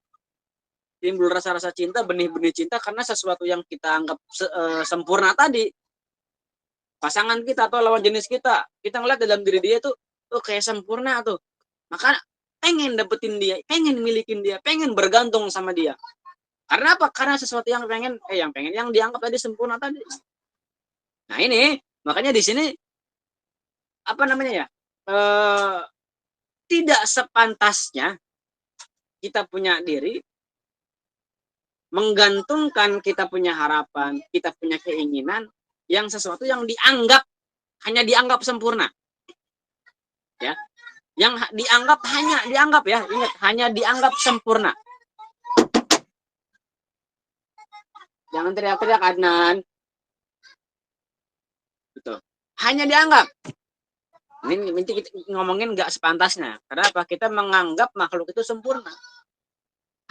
D: Timbul rasa-rasa cinta, benih-benih cinta karena sesuatu yang kita anggap sempurna tadi. Pasangan kita atau lawan jenis kita ngeliat dalam diri dia tuh kayak sempurna tuh. Maka pengen dapetin dia, pengen milikin dia, pengen bergantung sama dia. Karena apa? Karena sesuatu yang yang dianggap tadi sempurna tadi. Nah ini makanya di sini apa namanya ya? Tidak sepantasnya kita punya diri menggantungkan kita punya harapan, kita punya keinginan yang sesuatu yang hanya dianggap sempurna. Ya. Yang dianggap ya, ingat, hanya dianggap sempurna. Jangan teriak-teriak Adnan. Gitu. Hanya dianggap. Ini kita ngomongin nggak sepantasnya. Karena apa? Kita menganggap makhluk itu sempurna.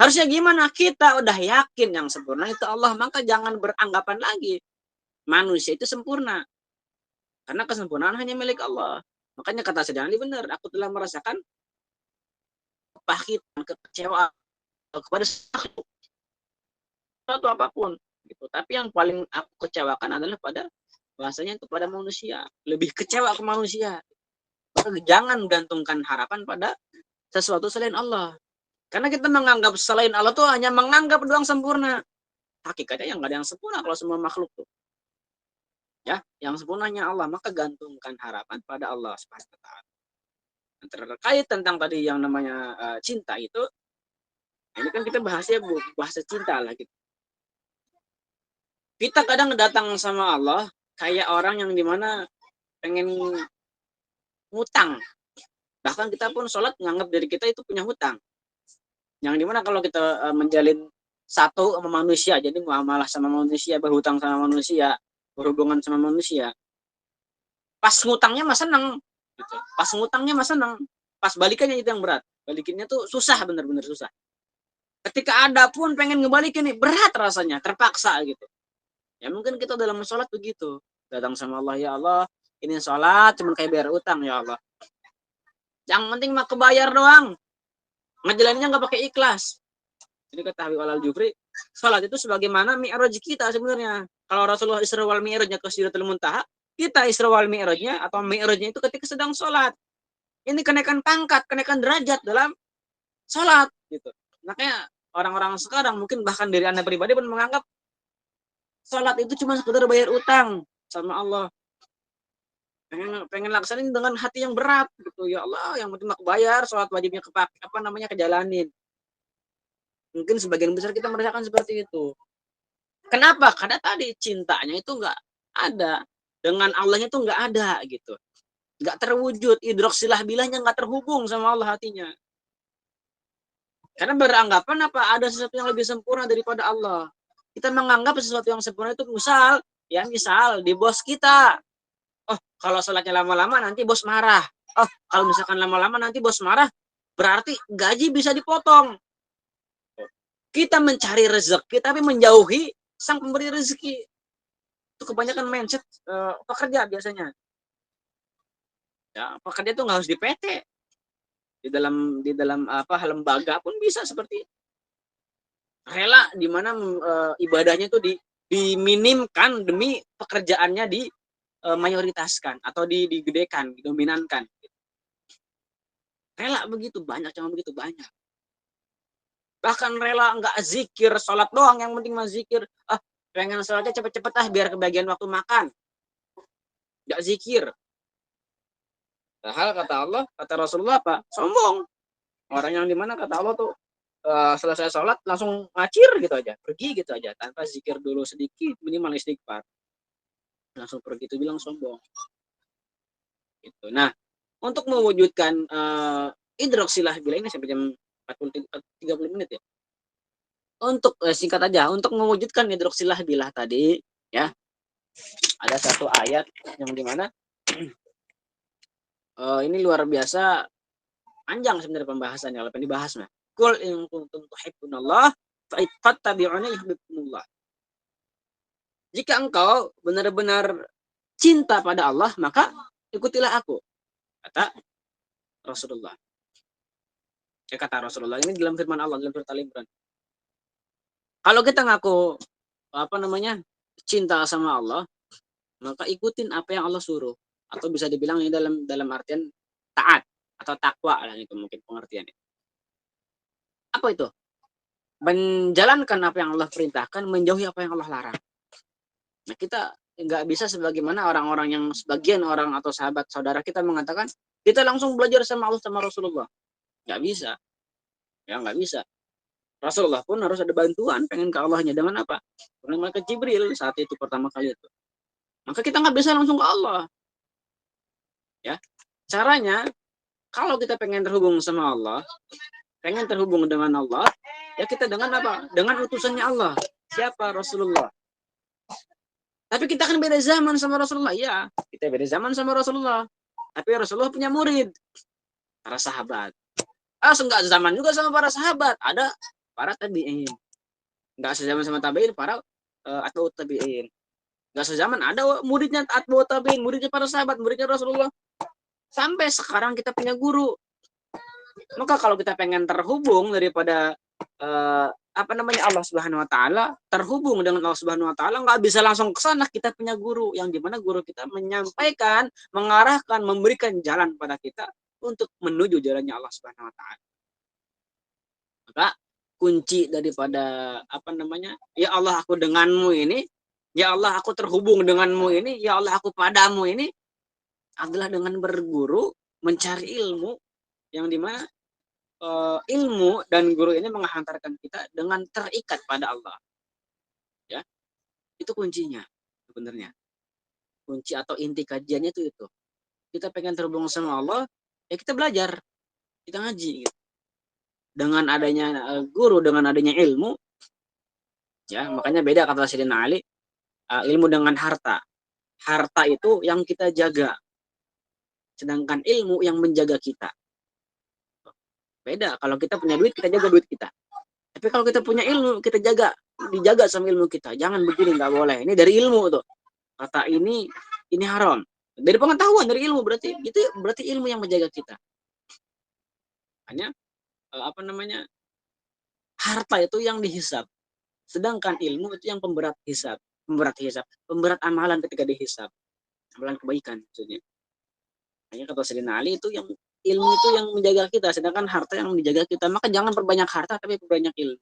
D: Harusnya gimana? Kita udah yakin yang sempurna itu Allah, maka jangan beranggapan lagi manusia itu sempurna. Karena kesempurnaan hanya milik Allah. Makanya kata Sayyidina Ali benar, aku telah merasakan kepahitan, kekecewaan kepada makhluk atau apapun gitu. Tapi yang paling aku kecewakan adalah pada bahasanya kepada manusia, lebih kecewa ke manusia. Maka jangan gantungkan harapan pada sesuatu selain Allah. Karena kita menganggap selain Allah tuh hanya menganggap doang sempurna. Hakikatnya yang nggak ada yang sempurna kalau semua makhluk tuh. Ya, yang sempurnanya Allah, maka gantungkan harapan pada Allah Subhanahu wa taala. Terkait tentang tadi yang namanya cinta itu, ini kan kita bahasa cinta lah gitu. Kita kadang datang sama Allah kayak orang yang dimana pengen ngutang. Bahkan kita pun sholat menganggap diri kita itu punya hutang. Yang dimana kalau kita menjalin satu sama manusia, jadi muamalah sama manusia, berhutang sama manusia, berhubungan sama manusia, pas ngutangnya mah seneng gitu. Pas ngutangnya mah seneng, pas balikannya itu yang berat. Balikinnya tuh susah, bener-bener susah. Ketika ada pun pengen ngebalikin nih, berat rasanya, terpaksa gitu. Ya mungkin kita dalam sholat begitu, datang sama Allah, ya Allah ini sholat cuma kayak bayar utang ya Allah, yang penting mah kebayar doang, ngejalaninnya nggak pakai ikhlas. Jadi kata Habib Al-Jufri, sholat itu sebagaimana mi'raj kita sebenarnya. Kalau Rasulullah Isra wal Mi'rajnya ke Sidratul Muntaha, kita Isra wal Mi'rajnya atau Mi'rajnya itu ketika sedang sholat. Ini kenaikan pangkat, kenaikan derajat dalam sholat gitu. Makanya orang-orang sekarang mungkin bahkan dari Anda pribadi pun menganggap sholat itu cuma sekedar bayar utang sama Allah. Pengen laksanain dengan hati yang berat gitu. Ya Allah, yang penting aku bayar, sholat wajibnya kejalanin. Mungkin sebagian besar kita merasakan seperti itu. Kenapa? Karena tadi cintanya itu nggak ada. Dengan Allahnya itu nggak ada gitu. Nggak terwujud. Idrok silah bilahnya nggak terhubung sama Allah hatinya. Karena beranggapan apa? Ada sesuatu yang lebih sempurna daripada Allah. Kita menganggap sesuatu yang sempurna itu misal di bos kita. Oh, kalau sholatnya lama-lama nanti bos marah. Oh, kalau misalkan lama-lama nanti bos marah, berarti gaji bisa dipotong. Kita mencari rezeki tapi menjauhi sang pemberi rezeki. Itu kebanyakan mindset pekerja biasanya. Ya, pekerja itu nggak harus di PT. Di dalam lembaga pun bisa seperti itu. Rela di mana ibadahnya itu diminimkan demi pekerjaannya di mayoritaskan atau digedekan, didominankan. Rela begitu banyak, yang begitu banyak. Bahkan rela nggak zikir, sholat doang, yang penting mah zikir. Pengen sholatnya cepet-cepet biar kebagian waktu makan. Nggak zikir. Padahal kata Allah, kata Rasulullah apa? Sombong. Orang yang dimana kata Allah tuh selesai sholat langsung ngacir gitu aja, pergi gitu aja, tanpa zikir dulu sedikit, minimal istighfar. Langsung pergi, itu bilang sombong. Gitu. Nah, untuk mewujudkan idroksilah bila ini sampai jam 30 menit ya. Untuk singkat aja, untuk mewujudkan idroksilah bilah tadi ya, ada satu ayat yang dimana ini luar biasa panjang sebenarnya pembahasannya, kalau dibahas mah. Qul in kuntum tuhibbunallah fattabi'uni yuhibbukumullah. Jika engkau benar-benar cinta pada Allah, maka ikutilah aku, kata Rasulullah. Kata Rasulullah ini dalam firman Allah dalam surat Al-Imran. Kalau kita ngaku cinta sama Allah, maka ikutin apa yang Allah suruh, atau bisa dibilang ini dalam artian taat atau takwa lah, itu mungkin pengertiannya. Apa itu? Menjalankan apa yang Allah perintahkan, menjauhi apa yang Allah larang. Nah, kita nggak bisa sebagaimana orang-orang yang sebagian orang atau sahabat saudara kita mengatakan kita langsung belajar sama Allah sama Rasulullah. Nggak bisa. Ya nggak bisa. Rasulullah pun harus ada bantuan pengen ke Allahnya dengan apa? Dengan malaikat Jibril saat itu pertama kali itu. Maka kita nggak bisa langsung ke Allah. Ya, caranya kalau kita pengen terhubung sama Allah, pengen terhubung dengan Allah, ya kita dengan apa? Dengan utusannya Allah. Siapa? Rasulullah. Tapi kita kan beda zaman sama Rasulullah. Iya, kita beda zaman sama Rasulullah. Tapi Rasulullah punya murid, para sahabat. Enggak zaman juga sama para sahabat. Ada para tabi'in. Enggak sezaman sama tabi'in, para atba'ut tabi'in. Enggak sezaman, ada muridnya atba'ut tabi'in, muridnya para sahabat, muridnya Rasulullah. Sampai sekarang kita punya guru. Maka kalau kita pengen terhubung daripada Allah Subhanahu wa taala, terhubung dengan Allah Subhanahu wa taala, nggak bisa langsung ke sana. Kita punya guru yang dimana guru kita menyampaikan, mengarahkan, memberikan jalan pada kita untuk menuju jalannya Allah Subhanahu wa taala. Maka kunci daripada ya Allah aku denganmu ini, ya Allah aku terhubung denganmu ini, ya Allah aku padamu ini adalah dengan berguru, mencari ilmu yang dimana ilmu dan guru ini menghantarkan kita dengan terikat pada Allah. Ya, itu kuncinya sebenarnya. Kunci atau inti kajiannya itu. Kita pengen terhubung sama Allah, ya kita belajar, kita ngaji. Gitu. Dengan adanya guru, dengan adanya ilmu, ya makanya beda kata Sayyidina Ali, ilmu dengan harta. Harta itu yang kita jaga, sedangkan ilmu yang menjaga kita. Beda, kalau kita punya duit, kita jaga duit kita. Tapi kalau kita punya ilmu, kita dijaga sama ilmu kita. Jangan begini, nggak boleh. Ini dari ilmu tuh. Kata ini haram. Dari pengetahuan, dari ilmu berarti ilmu yang menjaga kita. Hanya harta itu yang dihisab. Sedangkan ilmu itu yang pemberat hisab. Pemberat amalan ketika dihisab. Amalan kebaikan maksudnya. Hanya kata Sayyidina Ali itu yang ilmu itu yang menjaga kita, sedangkan harta yang menjaga kita. Maka jangan perbanyak harta, tapi perbanyak ilmu.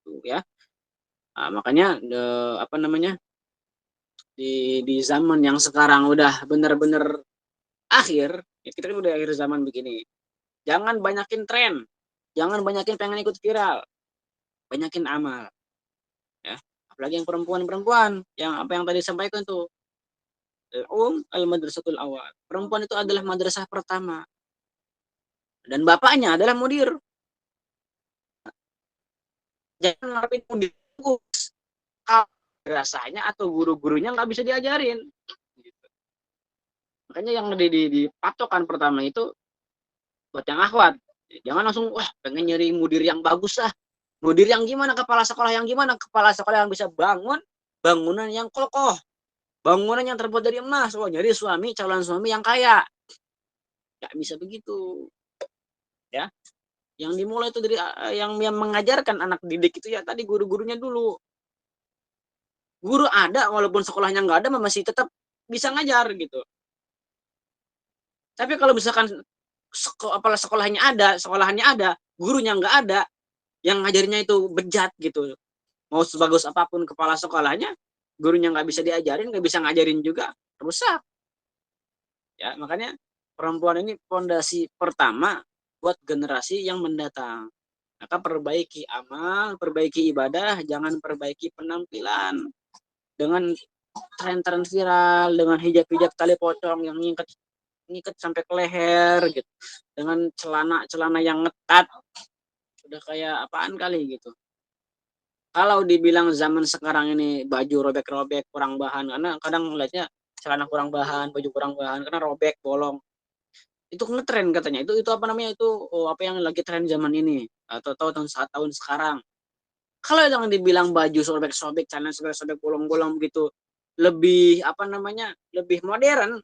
D: Tuh, ya. Makanya di zaman yang sekarang udah benar-benar akhir, ya kita kan udah akhir zaman begini. Jangan banyakin tren, jangan banyakin pengen ikut viral, banyakin amal. Ya, apalagi yang perempuan-perempuan, yang tadi sampaikan tuh. Al-madrasatul awal. Perempuan itu adalah madrasah pertama. Dan bapaknya adalah mudir. Jangan ngarepin mudir madrasahnya atau guru-gurunya nggak bisa diajarin. Gitu. Makanya yang dipatokan pertama itu buat yang akhwat. Jangan langsung pengen nyari mudir yang bagus lah. Mudir yang gimana? Kepala sekolah yang gimana? Kepala sekolah yang bisa bangun bangunan yang kokoh. Bangunan yang terbuat dari emas. Nyari calon suami yang kaya. Nggak bisa begitu. Ya, yang dimulai itu dari yang mengajarkan anak didik itu ya tadi guru-gurunya dulu. Guru ada, walaupun sekolahnya nggak ada, masih tetap bisa ngajar gitu. Tapi kalau misalkan sekolahnya ada, gurunya nggak ada, yang ngajarnya itu bejat gitu. Mau sebagus apapun kepala sekolahnya, gurunya nggak bisa diajarin, nggak bisa ngajarin juga, rusak. Ya, makanya perempuan ini fondasi pertama buat generasi yang mendatang. Maka perbaiki amal, perbaiki ibadah, jangan perbaiki penampilan. Dengan tren-tren viral, dengan hijab-hijab tali pocong yang ngikat sampai ke leher gitu. Dengan celana-celana yang ngetat. Udah kayak apaan kali gitu. Kalau dibilang zaman sekarang ini baju robek-robek, kurang bahan, karena kadang ngeliatnya celana kurang bahan, baju kurang bahan, karena robek, bolong. Itu ngetren katanya. Itu apa namanya, itu apa yang lagi tren zaman ini, atau tahun sekarang. Kalau yang dibilang baju sobek-sobek, celana sobek-sobek, bolong-bolong begitu, lebih apa namanya, lebih modern,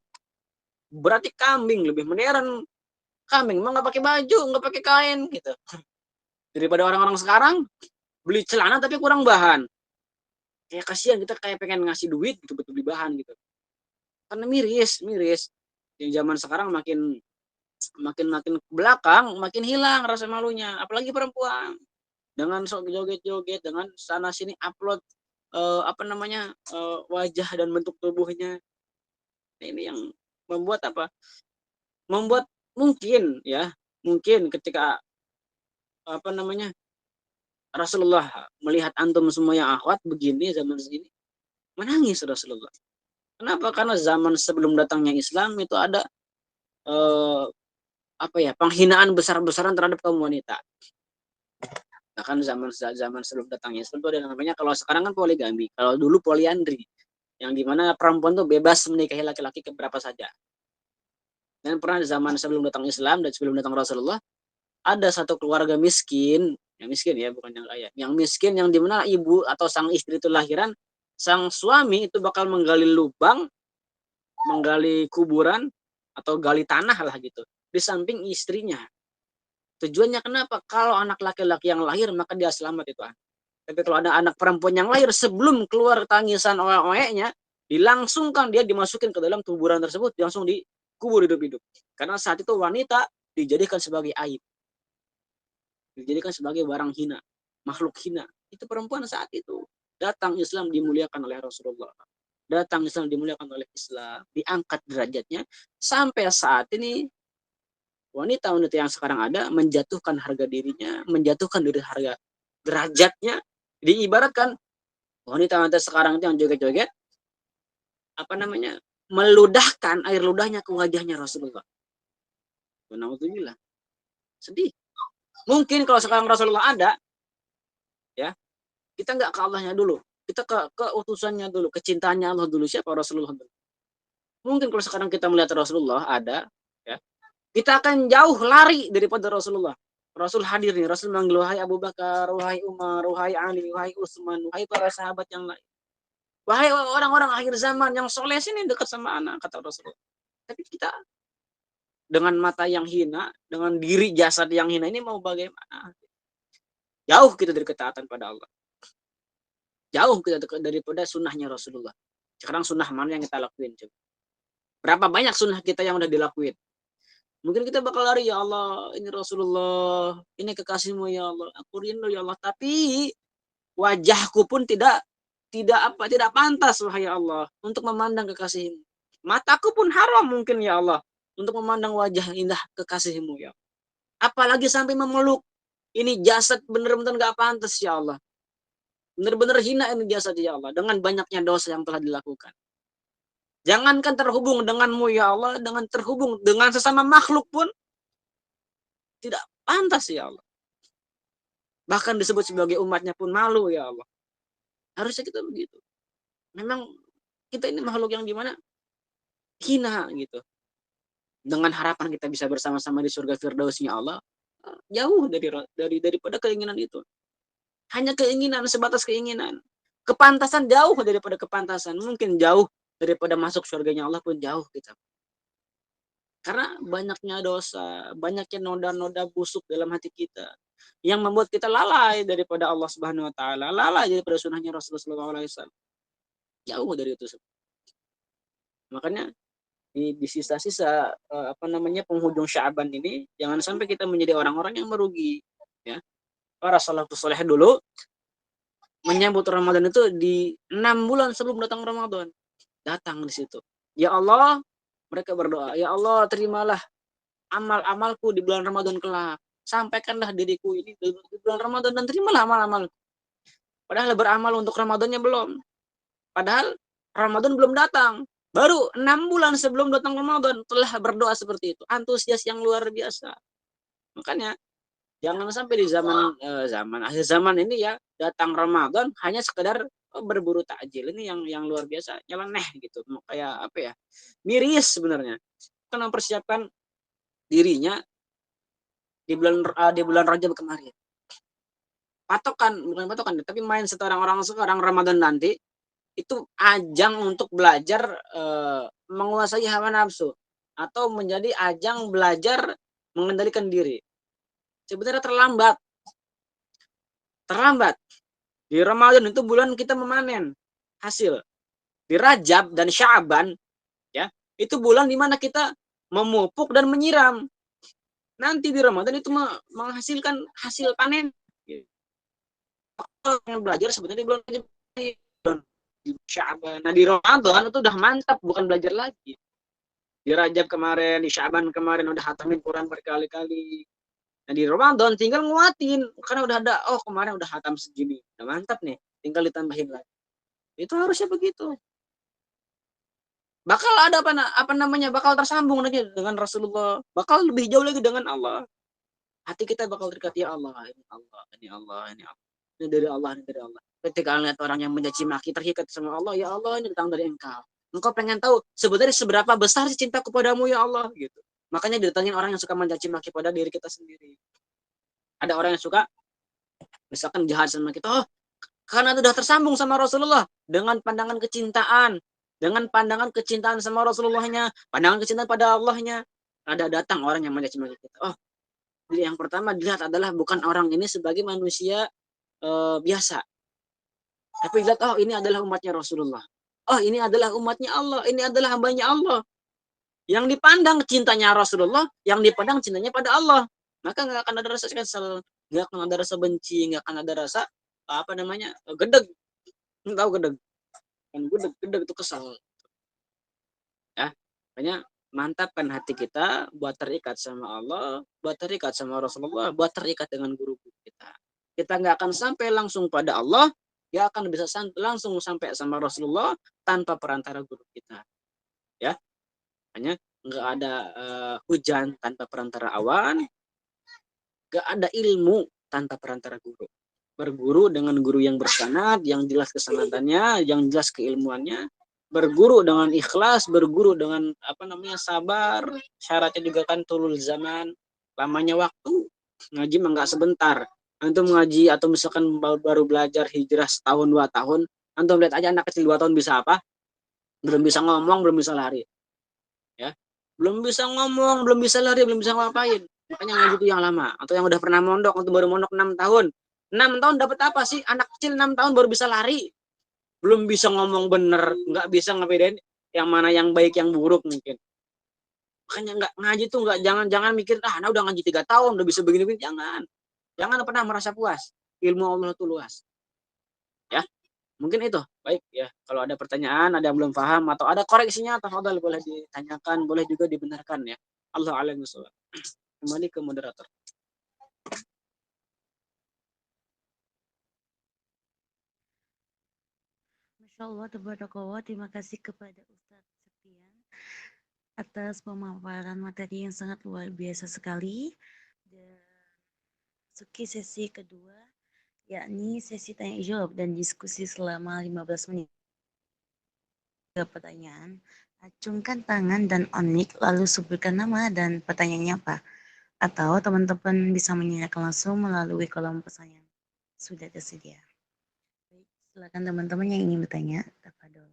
D: berarti kambing lebih modern. Kambing mah nggak pakai baju, nggak pakai kain gitu. Daripada orang-orang sekarang beli celana tapi kurang bahan. Kayak kasihan, kita kayak pengen ngasih duit gitu betul beli bahan gitu. Karena miris. Yang zaman sekarang makin makin belakang, makin hilang rasa malunya, apalagi perempuan. Dengan sok joget-joget, dengan sana sini upload apa namanya, wajah dan bentuk tubuhnya. Ini yang membuat apa? Membuat mungkin ketika apa namanya, Rasulullah melihat antum semua yang akhwat begini zaman segini, menangis Rasulullah. Kenapa? Karena zaman sebelum datangnya Islam itu ada apa ya, penghinaan besar-besaran terhadap kaum wanita. Bahkan zaman sebelum datangnya Islam itu ada namanya, kalau sekarang kan poligami, kalau dulu poliandri, yang dimana perempuan tuh bebas menikahi laki-laki keberapa saja. Dan pernah zaman sebelum datang Islam dan sebelum datang Rasulullah, ada satu keluarga miskin, yang miskin ya, bukan yang kaya, yang miskin, yang dimana ibu atau sang istri itu lahiran, sang suami itu bakal menggali lubang, menggali kuburan atau gali tanah lah gitu di samping istrinya. Tujuannya kenapa? Kalau anak laki-laki yang lahir maka dia selamat itu. Tapi kalau ada anak perempuan yang lahir sebelum keluar tangisan oe-oeknya, dilangsungkan dia dimasukin ke dalam kuburan tersebut, langsung dikubur hidup-hidup. Karena saat itu wanita dijadikan sebagai aib, dijadikan sebagai barang hina, makhluk hina. Itu perempuan saat itu. Datang Islam dimuliakan oleh Rasulullah. Datang Islam dimuliakan oleh Islam, diangkat derajatnya, sampai saat ini wanita-wanita yang sekarang ada menjatuhkan harga dirinya, menjatuhkan diri harga derajatnya, diibaratkan wanita-wanita sekarang itu yang joget-joget, apa namanya, meludahkan air ludahnya ke wajahnya Rasulullah. Alhamdulillah, sedih. Mungkin kalau sekarang Rasulullah ada, ya, kita nggak ke Allahnya dulu, kita ke utusannya dulu, kecintaannya Allah dulu. Siapa Rasulullah dulu? Mungkin kalau sekarang kita melihat Rasulullah ada, ya, kita akan jauh lari daripada Rasulullah. Rasul hadir nih, Rasul manggil, wahai Abu Bakar, wahai Umar, wahai Ali, wahai Utsman, wahai para sahabat yang lain. Wahai orang-orang akhir zaman yang soleh, sini dekat sama anak, kata Rasulullah. Tapi kita dengan mata yang hina, dengan diri jasad yang hina ini mau bagaimana? Jauh kita dari ketaatan pada Allah. Jauh kita daripada sunnahnya Rasulullah. Sekarang sunnah mana yang kita lakuin? Coba. Berapa banyak sunnah kita yang udah dilakuin? Mungkin kita bakal lari, ya Allah, ini Rasulullah, ini kekasihmu ya Allah, aku rindu ya Allah. Tapi wajahku pun tidak pantas, wahai Allah, untuk memandang kekasihmu. Mataku pun haram mungkin ya Allah untuk memandang wajah indah kekasihmu ya. Apalagi sampai memeluk. Ini jasad benar-benar gak pantas ya Allah. Benar-benar hina ini jasad ya Allah, dengan banyaknya dosa yang telah dilakukan. Jangankan terhubung denganmu ya Allah, dengan terhubung dengan sesama makhluk pun tidak pantas ya Allah. Bahkan disebut sebagai umatnya pun malu ya Allah. Harusnya kita begitu. Memang kita ini makhluk yang dimana hina gitu. Dengan harapan kita bisa bersama-sama di surga Firdausnya Allah, jauh daripada keinginan itu. Hanya keinginan, sebatas keinginan. Kepantasan jauh daripada kepantasan. Mungkin jauh daripada masuk surganya Allah pun jauh kita. Karena banyaknya dosa, banyaknya noda-noda busuk dalam hati kita yang membuat kita lalai daripada Allah Subhanahu wa taala, lalai daripada sunnahnya Rasulullah SAW. Jauh dari itu. Makanya di sisa-sisa penghujung Sya'ban ini jangan sampai kita menjadi orang-orang yang merugi, ya. Para salafus saleh dulu menyambut Ramadan itu di 6 bulan sebelum datang Ramadan. Datang di situ. Ya Allah, mereka berdoa, ya Allah terimalah amal-amalku di bulan Ramadan kelak. Sampaikanlah diriku ini di bulan Ramadan dan terimalah amal-amal. Padahal beramal untuk Ramadannya belum. Padahal Ramadan belum datang. Baru 6 bulan sebelum datang Ramadan telah berdoa seperti itu. Antusias yang luar biasa. Makanya jangan sampai di akhir zaman ini ya datang Ramadan hanya sekedar berburu takjil. Ini yang luar biasa, nyeleneh gitu. Kayak apa ya? Miris sebenarnya. Kan mempersiapkan dirinya di bulan Rajab kemarin. Bukan patokan, tapi mindset orang-orang sekarang Ramadan nanti itu ajang untuk belajar menguasai hawa nafsu atau menjadi ajang belajar mengendalikan diri. Sebenarnya terlambat. Di Ramadan itu bulan kita memanen hasil. Di Rajab dan Sya'ban ya, itu bulan di mana kita memupuk dan menyiram. Nanti di Ramadan itu menghasilkan hasil panen. Yang belajar sebenarnya di bulan Sya'ban. Nah, di Ramadan itu udah mantap, bukan belajar lagi. Di Rajab kemarin, di Sya'ban kemarin udah hatamin Quran berkali-kali. Nah, di Ramadan tinggal nguatin karena udah ada, oh kemarin udah hatam segini. Udah mantap nih, tinggal ditambahin lagi. Itu harusnya begitu. Bakal ada bakal tersambung lagi dengan Rasulullah, bakal lebih jauh lagi dengan Allah. Hati kita bakal dekat, ya Allah, ini Allah, ini Allah, ini Allah. Ini dari Allah, ini dari Allah. Ketika lihat orang yang mencaci maki terhikat sama Allah, ya Allah, ini datang dari Engkau. Engkau pengen tahu sebenarnya seberapa besar sih cinta kepadamu, ya Allah, gitu. Makanya didatangin orang yang suka mencaci maki pada diri kita sendiri. Ada orang yang suka misalkan jahat sama kita, oh karena itu sudah tersambung sama Rasulullah dengan pandangan kecintaan, dengan pandangan kecintaan sama Rasulullahnya, pandangan kecintaan pada Allahnya. Ada datang orang yang mencaci maki kita. Oh, jadi yang pertama dilihat adalah bukan orang ini sebagai manusia biasa, tapi dilihat, oh ini adalah umatnya Rasulullah. Oh ini adalah umatnya Allah, ini adalah hambanya Allah. Yang dipandang cintanya Rasulullah, yang dipandang cintanya pada Allah. Maka nggak akan ada rasa kesal, nggak akan ada rasa benci, nggak akan ada rasa gedeg. Tahu gedeg? Kan gedeg itu kesal. Ya, makanya mantapkan hati kita buat terikat sama Allah, buat terikat sama Rasulullah, buat terikat dengan guru-guru kita. Kita nggak akan sampai langsung pada Allah, ya akan bisa langsung sampai sama Rasulullah tanpa perantara guru kita. Ya, hanya nggak ada hujan tanpa perantara awan, nggak ada ilmu tanpa perantara guru. Berguru dengan guru yang bersanad, yang jelas kesanadannya, yang jelas keilmuannya, berguru dengan ikhlas, berguru dengan sabar. Syaratnya juga kan tulul zaman, lamanya waktu. Ngaji mah nggak sebentar. Antum ngaji atau misalkan baru belajar hijrah setahun 2 tahun, antum lihat aja anak kecil 2 tahun bisa apa? Belum bisa ngomong, belum bisa lari. Ya, belum bisa ngomong, belum bisa lari, belum bisa ngapain. Makanya ngaji itu yang lama. Atau yang udah pernah mondok, atau baru mondok 6 tahun. 6 tahun dapat apa sih? Anak kecil 6 tahun baru bisa lari. Belum bisa ngomong bener, nggak bisa ngebedain yang mana yang baik, yang buruk mungkin. Makanya nggak ngaji tuh jangan mikir, nah udah ngaji 3 tahun, udah bisa begini-begini. Jangan pernah merasa puas. Ilmu Allah itu luas. Ya, mungkin itu. Baik ya, kalau ada pertanyaan, ada yang belum paham, atau ada koreksinya, tafadhal boleh ditanyakan, boleh juga dibenarkan ya. Allah a'lam bishawab. Kembali ke moderator.
A: Masya Allah, tabarakallah. Terima kasih kepada Ustadz Septian atas pemaparan materi yang sangat luar biasa sekali. Dan masuki sesi kedua, yakni sesi tanya jawab dan diskusi selama 15 menit. Pertanyaan, acungkan tangan dan on-mic, lalu sebutkan nama dan pertanyaannya apa. Atau teman-teman bisa menanyakan langsung melalui kolom pesan yang sudah tersedia. Baik, silakan teman-teman yang ingin bertanya. Tafadhol.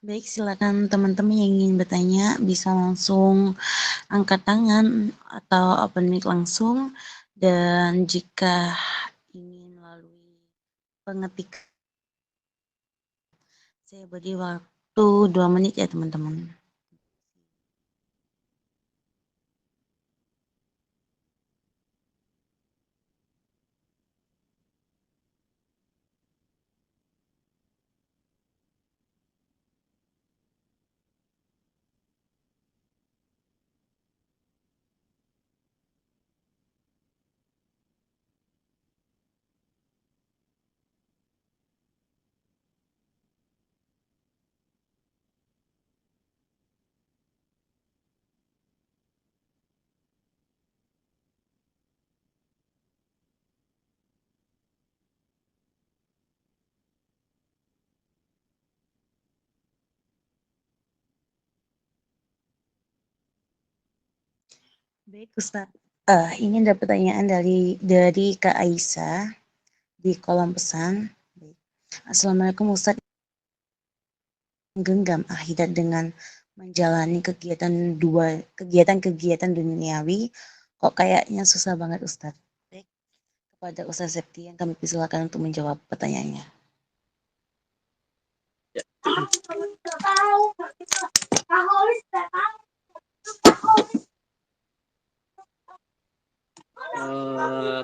A: Baik, silakan teman-teman yang ingin bertanya bisa langsung angkat tangan atau open mic langsung, dan jika ingin melalui pengetik, saya beri waktu 2 menit ya teman-teman. Baik Ustaz, ingin dapat pertanyaan dari Kak Aisyah di kolom pesan. Baik. Assalamualaikum Ustaz, menggenggam akhirat dengan menjalani kegiatan duniawi, kok kayaknya susah banget Ustaz. Baik, kepada Ustaz Septi yang kami persilakan untuk menjawab pertanyaannya.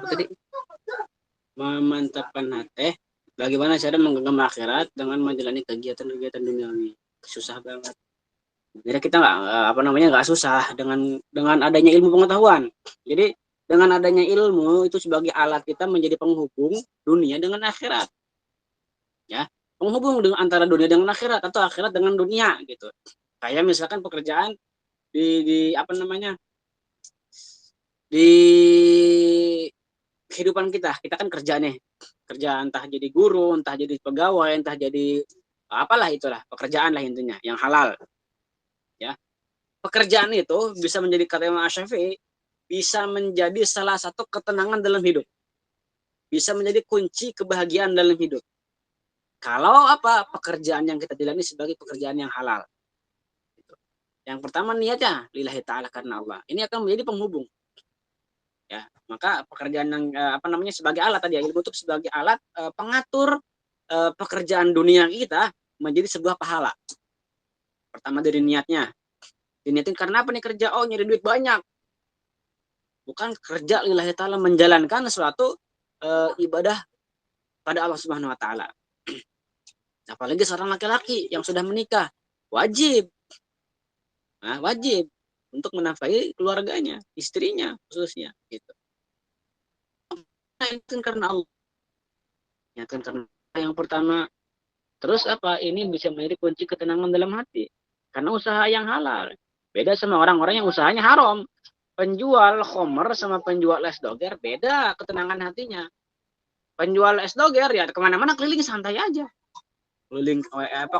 D: Tadi memantapkan hati, bagaimana cara menggenggam akhirat dengan menjalani kegiatan-kegiatan duniawi. Susah banget. Jadi kita nggak susah dengan adanya ilmu pengetahuan. Jadi dengan adanya ilmu itu sebagai alat kita menjadi penghubung dunia dengan akhirat. Ya, penghubung dengan antara dunia dengan akhirat atau akhirat dengan dunia gitu. Kayak misalkan pekerjaan di kehidupan kita kan kerja nih, kerja entah jadi guru, entah jadi pegawai, entah jadi apalah, itulah pekerjaan lah intinya yang halal ya. Pekerjaan itu bisa menjadi, kata Imam Asy-Syafi'i, bisa menjadi salah satu ketenangan dalam hidup, bisa menjadi kunci kebahagiaan dalam hidup kalau pekerjaan yang kita jalani sebagai pekerjaan yang halal. Yang pertama niatnya lillahi ta'ala, karena Allah, ini akan menjadi penghubung ya. Maka pekerjaan yang sebagai alat tadi, ilmu itu sebagai alat pengatur pekerjaan dunia kita menjadi sebuah pahala. Pertama dari niatnya, diniatin karena apa nih kerja? Oh, nyari duit banyak. Bukan kerja lillahi ta'ala, menjalankan suatu ibadah pada Allah Subhanahu wa taala. Apalagi seorang laki-laki yang sudah menikah, wajib untuk menafkahi keluarganya, istrinya khususnya gitu. Itu karena Allah. Ya kan, karena yang pertama. Terus ini bisa menjadi kunci ketenangan dalam hati karena usaha yang halal. Beda sama orang-orang yang usahanya haram. Penjual khomer sama penjual es doger beda ketenangan hatinya. Penjual es doger ya kemana-mana keliling santai aja, keliling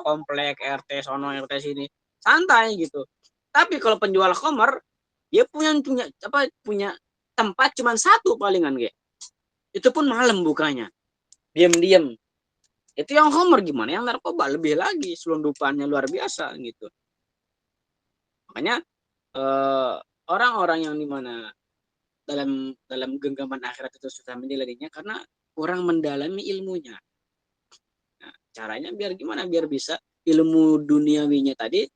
D: komplek, RT sono, RT sini, santai gitu. Tapi kalau penjual khomer, dia punya tempat cuma satu palingan, itu pun malam bukanya, diam-diam. Itu yang khomer. Gimana yang narkoba? Lebih lagi, selundupannya luar biasa gitu. Makanya orang-orang yang dimana dalam genggaman akhirat itu susah menjalaninya karena kurang mendalami ilmunya. Nah, caranya biar gimana? Biar bisa ilmu duniawinya tadi,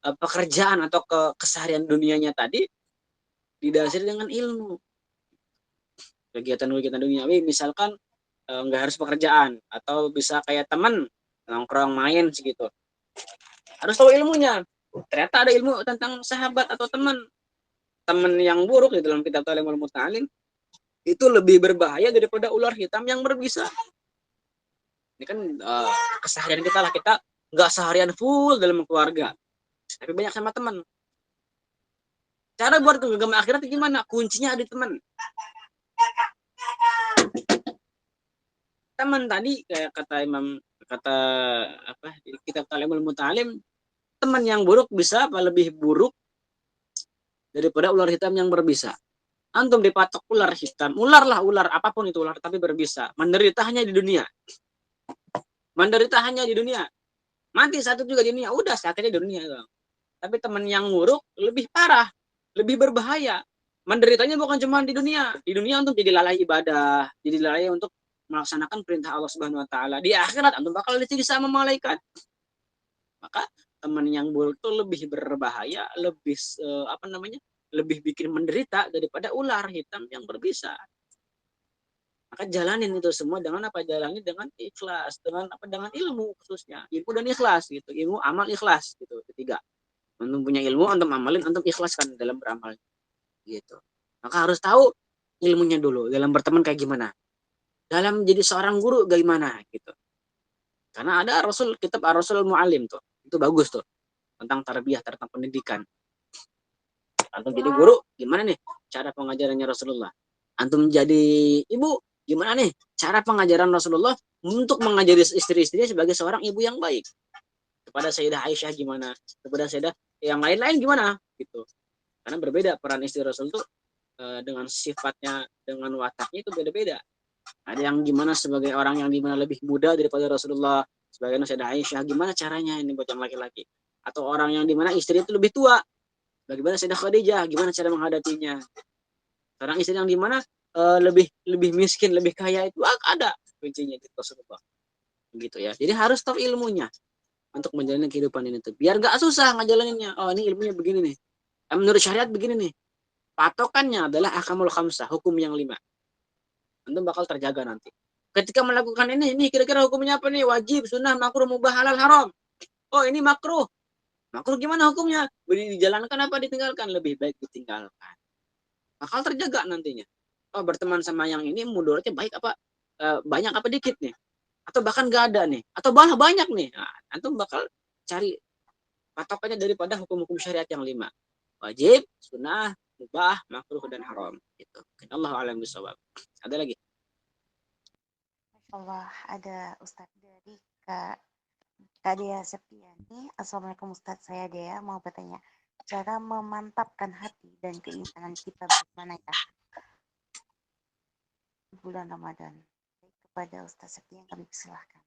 D: pekerjaan atau keseharian dunianya tadi didasari dengan ilmu. Kegiatan-kegiatan duniawi misalkan nggak harus pekerjaan, atau bisa kayak teman nongkrong main segitu, harus tahu ilmunya. Ternyata ada ilmu tentang sahabat atau teman yang buruk di dalam kitab Ta'limul Muta'alim itu lebih berbahaya daripada ular hitam yang berbisa. Ini kan keseharian kita lah, kita nggak seharian full dalam keluarga, tapi banyak sama teman. Cara buat genggam akhirat gimana? Kuncinya ada di teman. Teman tadi kayak kata di kitab Ta'limul Muta'alim, teman yang buruk bisa lebih buruk daripada ular hitam yang berbisa. Antum dipatok ular hitam, ular apapun itu ular, tapi berbisa, menderita hanya di dunia. Mati satu juga di dunia, udah sakitnya di dunia. Tapi teman yang buruk lebih parah, lebih berbahaya. Menderitanya bukan cuma di dunia untuk jadi lalai ibadah, jadi lalai untuk melaksanakan perintah Allah Subhanahu wa taala. Di akhirat antum bakal disiksa sama malaikat. Maka teman yang buruk itu lebih berbahaya, lebih lebih bikin menderita daripada ular hitam yang berbisa. Maka jalanin itu semua dengan apa? Jalani dengan ikhlas, dengan ilmu khususnya, ilmu dan ikhlas gitu, ilmu amal ikhlas gitu. Ketiga, antum punya ilmu, antum amalin, antum ikhlaskan dalam beramal gitu. Maka harus tahu ilmunya dulu dalam berteman kayak gimana, dalam jadi seorang guru gimana gitu. Karena ada kitab Ar-Rasul Mu'alim tuh, itu bagus tuh, tentang tarbiyah, tentang pendidikan. Antum jadi guru, gimana nih cara pengajarannya Rasulullah? Antum jadi ibu, gimana nih cara pengajaran Rasulullah untuk mengajari istri-istrinya sebagai seorang ibu yang baik? Kepada Sayyidah Aisyah gimana? Kepada Sayyidah yang lain-lain gimana? Gitu. Karena berbeda peran istri Rasul itu dengan sifatnya, dengan wataknya itu beda-beda. Ada yang gimana sebagai orang yang dimana lebih muda daripada Rasulullah, sebagai Sayyidah Aisyah, gimana caranya ini buat yang laki-laki? Atau orang yang dimana istri itu lebih tua, bagaimana Sayyidah Khadijah, gimana cara menghadapinya? Seorang istri yang dimana lebih miskin, lebih kaya itu ada kuncinya di Rasulullah. Begitu ya. Jadi harus tahu ilmunya untuk menjalani kehidupan ini tuh. Biar gak susah ngejalaninnya. Oh, ini ilmunya begini nih. Menurut syariat begini nih. Patokannya adalah ahkamul khamsah, hukum yang 5. Antum bakal terjaga nanti. Ketika melakukan ini kira-kira hukumnya apa nih? Wajib, sunnah, makruh, mubah, halal, haram. Oh, ini makruh. Makruh gimana hukumnya? Dijalankan apa ditinggalkan? Lebih baik ditinggalkan. Bakal terjaga nantinya. Oh, berteman sama yang ini mudaratnya baik apa banyak apa dikit nih? Atau bahkan gak ada nih? Atau malah banyak nih? Nah, antum bakal cari patokannya daripada hukum-hukum syariat yang 5. Wajib, sunnah, mubah, makruh, dan haram. Gitu. Allahu a'lam bishawab. Ada lagi?
A: Allah, ada Ustadz dari Kak Dea Septiani. Assalamualaikum Ustadz, saya Dea mau bertanya. Cara memantapkan hati dan keimanan kita bagaimana ya? Bulan Ramadan. Kepada Ustadz Septiani kami persilahkan.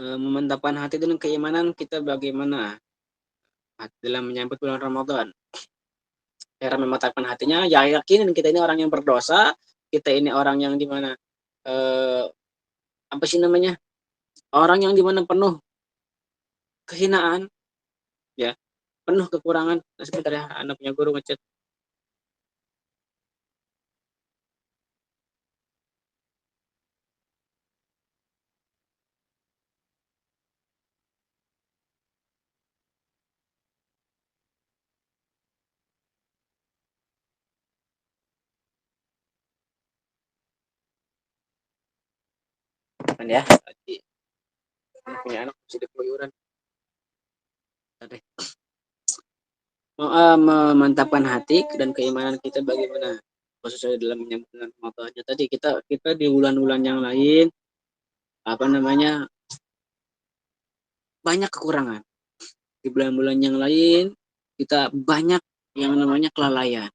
D: Memantapkan hati dan keimanan kita bagaimana dalam menyambut bulan Ramadan? Cara memantapkan hatinya, ya yakinin kita ini orang yang berdosa, kita ini orang yang dimana apa sih namanya, orang yang dimana penuh kehinaan, ya, penuh kekurangan. Nah, sebentar ya, anak punya guru ngechat. Kan ya, tadi punya anak masih di keluyuran. Memantapkan hati dan keimanan kita bagaimana, khususnya dalam menyambut bulan Ramadan. Tadi kita di bulan-bulan yang lain apa namanya banyak kekurangan. Di bulan-bulan yang lain kita banyak yang namanya kelalaian.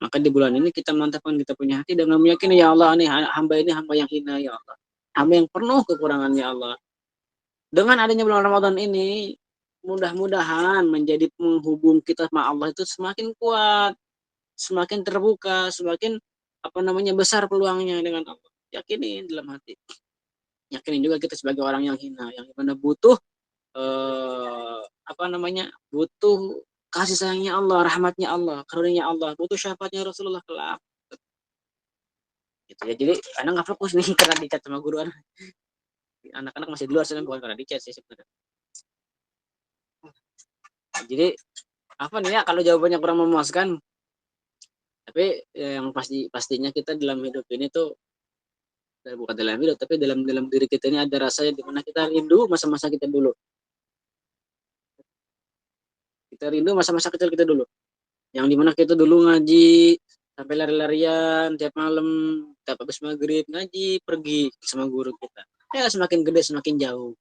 D: Maka di bulan ini kita mantapkan kita punya hati dengan meyakini, ya Allah, ini hamba yang hina, ya Allah. Hamba yang penuh kekurangan, ya Allah. Dengan adanya bulan Ramadan ini, mudah-mudahan menjadi penghubung kita sama Allah itu semakin kuat, semakin terbuka, semakin besar peluangnya dengan Allah. Yakinin dalam hati. Yakinin juga kita sebagai orang yang hina, yang mana butuh butuh kasih sayangnya Allah, rahmatnya Allah, karunia Allah, butuh syafaatnya Rasulullah kelak. Gitu ya. Jadi anak nggak fokus nih karena dicat sama guru anak-anak masih di luar sana, bukan karena dicat sih sebenarnya. Jadi apa nih ya, kalau jawabannya kurang memuaskan, tapi yang pastinya kita dalam hidup ini tuh, bukan dalam hidup, tapi dalam diri kita ini ada rasanya di mana kita rindu masa-masa kita dulu. Kita rindu masa-masa kecil kita dulu, yang dimana kita dulu ngaji sampai lari-larian tiap malam, tiap habis maghrib ngaji, pergi sama guru kita. Ya semakin gede semakin jauh.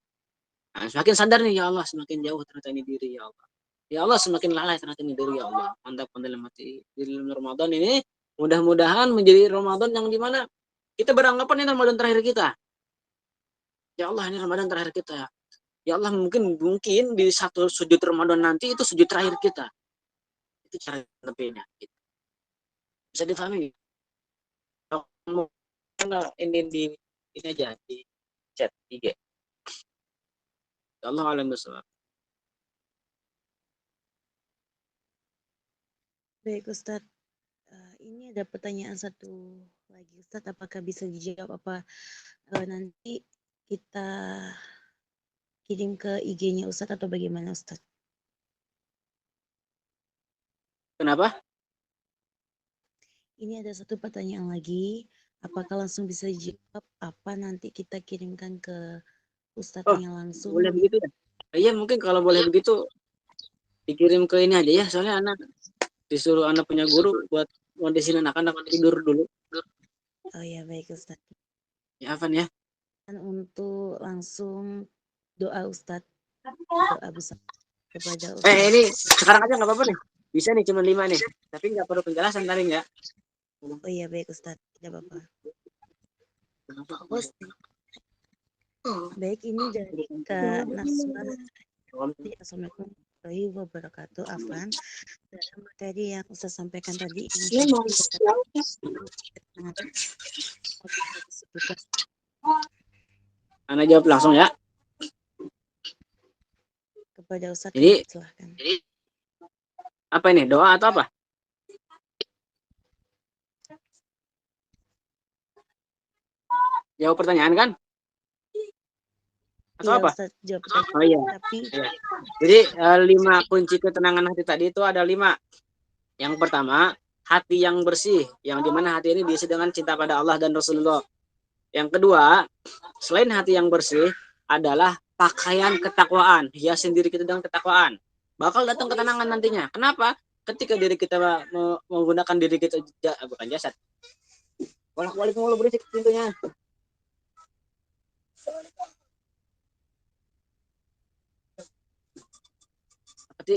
D: Nah, semakin sadar nih, ya Allah, semakin jauh ternyata ini diri, ya Allah. Ya Allah, semakin lalai ternyata ini diri, ya Allah. Mantapkan dalam hati. Di dalam Ramadan ini, mudah-mudahan menjadi Ramadan yang dimana kita beranggapan ini Ramadan terakhir kita. Ya Allah, ini Ramadan terakhir kita. Ya Allah, mungkin di satu sujud Ramadan nanti itu sujud terakhir kita. Itu cara lebihnya. Gitu. Bisa difahami? Ini aja di chat IG. Ya Allah alam bisawab.
A: Baik Ustadz, ini ada pertanyaan satu lagi Ustadz, apakah bisa dijawab apa nanti kita kirim ke IG-nya Ustadz atau bagaimana Ustadz?
D: Kenapa?
A: Ini ada satu pertanyaan lagi, apakah langsung bisa dijawab apa nanti kita kirimkan ke Ustadznya langsung?
D: Boleh begitu ya? Iya, mungkin kalau boleh begitu dikirim ke ini aja ya, soalnya anak disuruh anak punya guru buat ngondesin anak-anak tidur dulu.
A: Oh ya, baik Ustadz.
D: Ya Afan ya.
A: Dan untuk langsung doa Ustadz, doa besar kepada Ustadz.
D: Ini sekarang aja nggak apa-apa nih. Bisa nih, cuma 5 nih. Tapi nggak perlu penjelasan tadi ya.
A: Oh iya, baik Ustadz, tidak apa-apa. Baik, ini dari Kak Nasma. Assalamualaikum warahmatullahi wabarakatuh. Afan, dalam materi yang Ustadz sampaikan tadi,
D: Anda jawab langsung ya.
A: Kepada Ustadz,
D: Jadi,
A: silahkan.
D: Apa ini? Doa atau apa? Jawab pertanyaan kan? Atau
A: Iya,
D: apa?
A: Ustadz, jawab.
D: Oh iya.
A: Tapi,
D: Jadi 5 kunci ketenangan hati tadi itu ada 5. Yang pertama, hati yang bersih, yang dimana hati ini diisi dengan cinta pada Allah dan Rasulullah. Yang kedua, selain hati yang bersih, adalah pakaian ketakwaan, hiasin diri kita dengan ketakwaan. Bakal datang ketenangan nantinya. Kenapa? Ketika diri kita menggunakan diri kita, bukan jasad. Bolak-balik mulu berisik pintunya. Berarti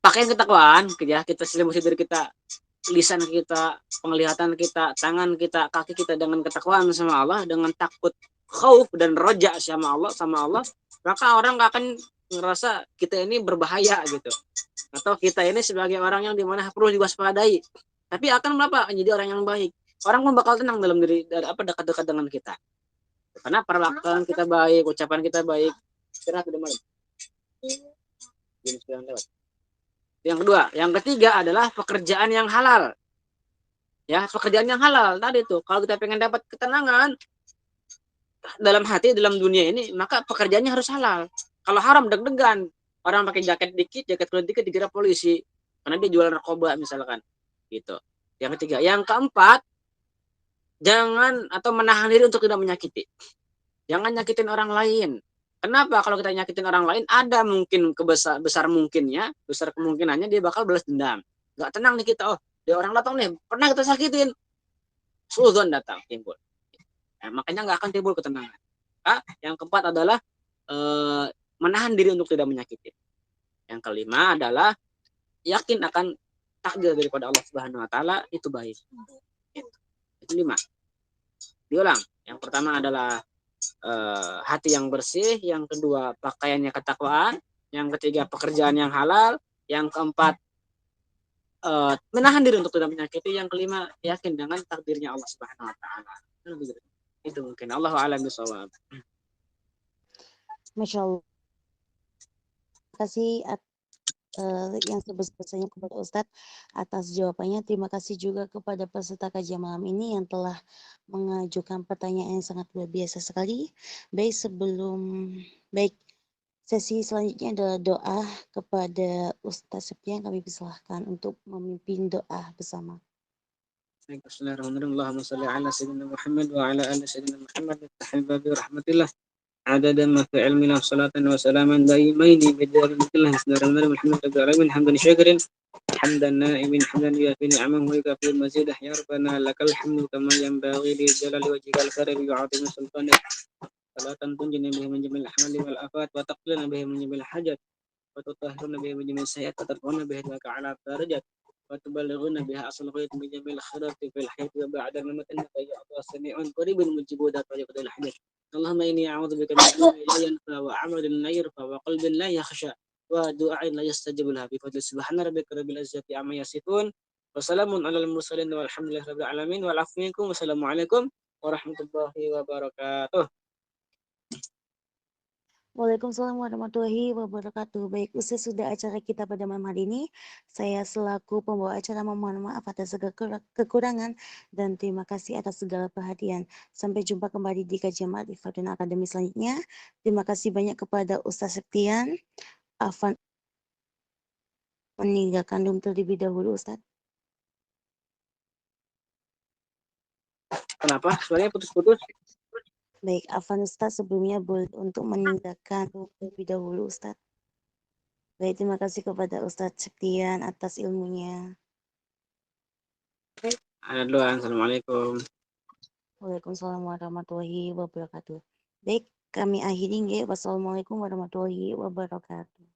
D: pakaian ketakwaan, ya, kita selimuti diri kita, lisan kita, penglihatan kita, tangan kita, kaki kita dengan ketakwaan sama Allah, dengan takut, khauf dan roja sama Allah, maka orang gak akan ngerasa kita ini berbahaya gitu, atau kita ini sebagai orang yang dimana perlu diwaspadai, tapi akan menjadi orang yang baik. Orang pun bakal tenang dalam diri, dekat-dekat dengan kita, karena perlakuan kita baik, ucapan kita baik. Istirahat udah malam. Yang kedua, yang ketiga adalah pekerjaan yang halal. Ya, pekerjaan yang halal tadi tuh. Kalau kita pengen dapat ketenangan dalam hati, dalam dunia ini, maka pekerjaannya harus halal. Kalau haram, deg-degan. Orang pakai jaket kulit dikit dikira polisi karena dia jual narkoba misalkan. Gitu. Yang ketiga, yang keempat, jangan atau menahan diri untuk tidak menyakiti. Jangan nyakitin orang lain. Kenapa? Kalau kita nyakitin orang lain, ada mungkin besar kemungkinannya dia bakal balas dendam. Gak tenang nih kita, dia orang datang nih, pernah kita sakitin, suudzon datang timbul. Makanya nggak akan timbul ketenangan. Yang keempat adalah menahan diri untuk tidak menyakiti. Yang kelima adalah yakin akan takdir daripada Allah Subhanahu Wa Taala itu baik. Itu 5. Diulang. Yang pertama adalah hati yang bersih, yang kedua pakaiannya ketakwaan, yang ketiga pekerjaan yang halal, yang keempat menahan diri untuk tidak menyakiti, yang kelima yakin dengan takdirnya Allah Subhanahu Wa Taala. Itu mungkin. Allahu a'lam bishawab.
A: Masya Allah. Terima kasih yang sebesar-besarnya kepada Ustadz atas jawabannya. Terima kasih juga kepada peserta kajian malam ini yang telah mengajukan pertanyaan yang sangat luar biasa sekali. Baik, sesi selanjutnya adalah doa kepada Ustadz Septian. Kami persilahkan untuk memimpin doa bersama.
D: Bismillahirrahmanirrahim. Allahumma shalli ala sayyidina Muhammad wa ala ali sayyidina Muhammad. Tahibba bi rahmatillah. عدد ما في علمنا صلاة وسلاما دائمين بدار الله سنر المرء الحمد لله العالمين حمدا شاكرا حمدا نائما حمدا يوافي نعمه ويكافئ المزيد يا ربنا لك الحمد كما ينبغي لجلال وجهك الكريم وعظيم سلطانك فلا تنجني به من جميع الأحمال والآفات وتقلنا به من جميع الحاجات وتطهرنا به من جميع السيئات وترفعنا به لك على الدرجات وتبلغنا بها أصل الغيث من جميع الخيرات في الحياة وبعد الممات إنك يا الله سميع قريب مجيب دعوات ويقضي الحاجات Allahumma inni a'udzubika min ilmin la yanfa wa 'amalin la yarfa wa qalbin la yakhsha wa du'ain la yastajabu lahu bi fadli subhana rabbika rabbil izzati amma yasifun wa salamun 'alal mursalin walhamdulillahi rabbil alamin wal 'afwu minkum. Wassalamualaikum warahmatullahi wabarakatuh.
A: Waalaikumsalam warahmatullahi wabarakatuh. Baik, usai sudah acara kita pada malam hari ini. Saya selaku pembawa acara memohon maaf atas segala kekurangan dan terima kasih atas segala perhatian. Sampai jumpa kembali di kajian Ma'rifat dan Akademi selanjutnya. Terima kasih banyak kepada Ustaz Septian. Afan meninggalkan room terlebih dahulu, Ustaz.
D: Kenapa? Suaranya putus-putus.
A: Baik, Afan Ustaz sebelumnya boleh untuk meninggalkan room terlebih dahulu, Ustaz. Baik, terima kasih kepada Ustadz Septian atas ilmunya.
D: Ada doa. Assalamualaikum.
A: Waalaikumsalam warahmatullahi wabarakatuh. Baik, kami akhiri. Wassalamualaikum warahmatullahi wabarakatuh.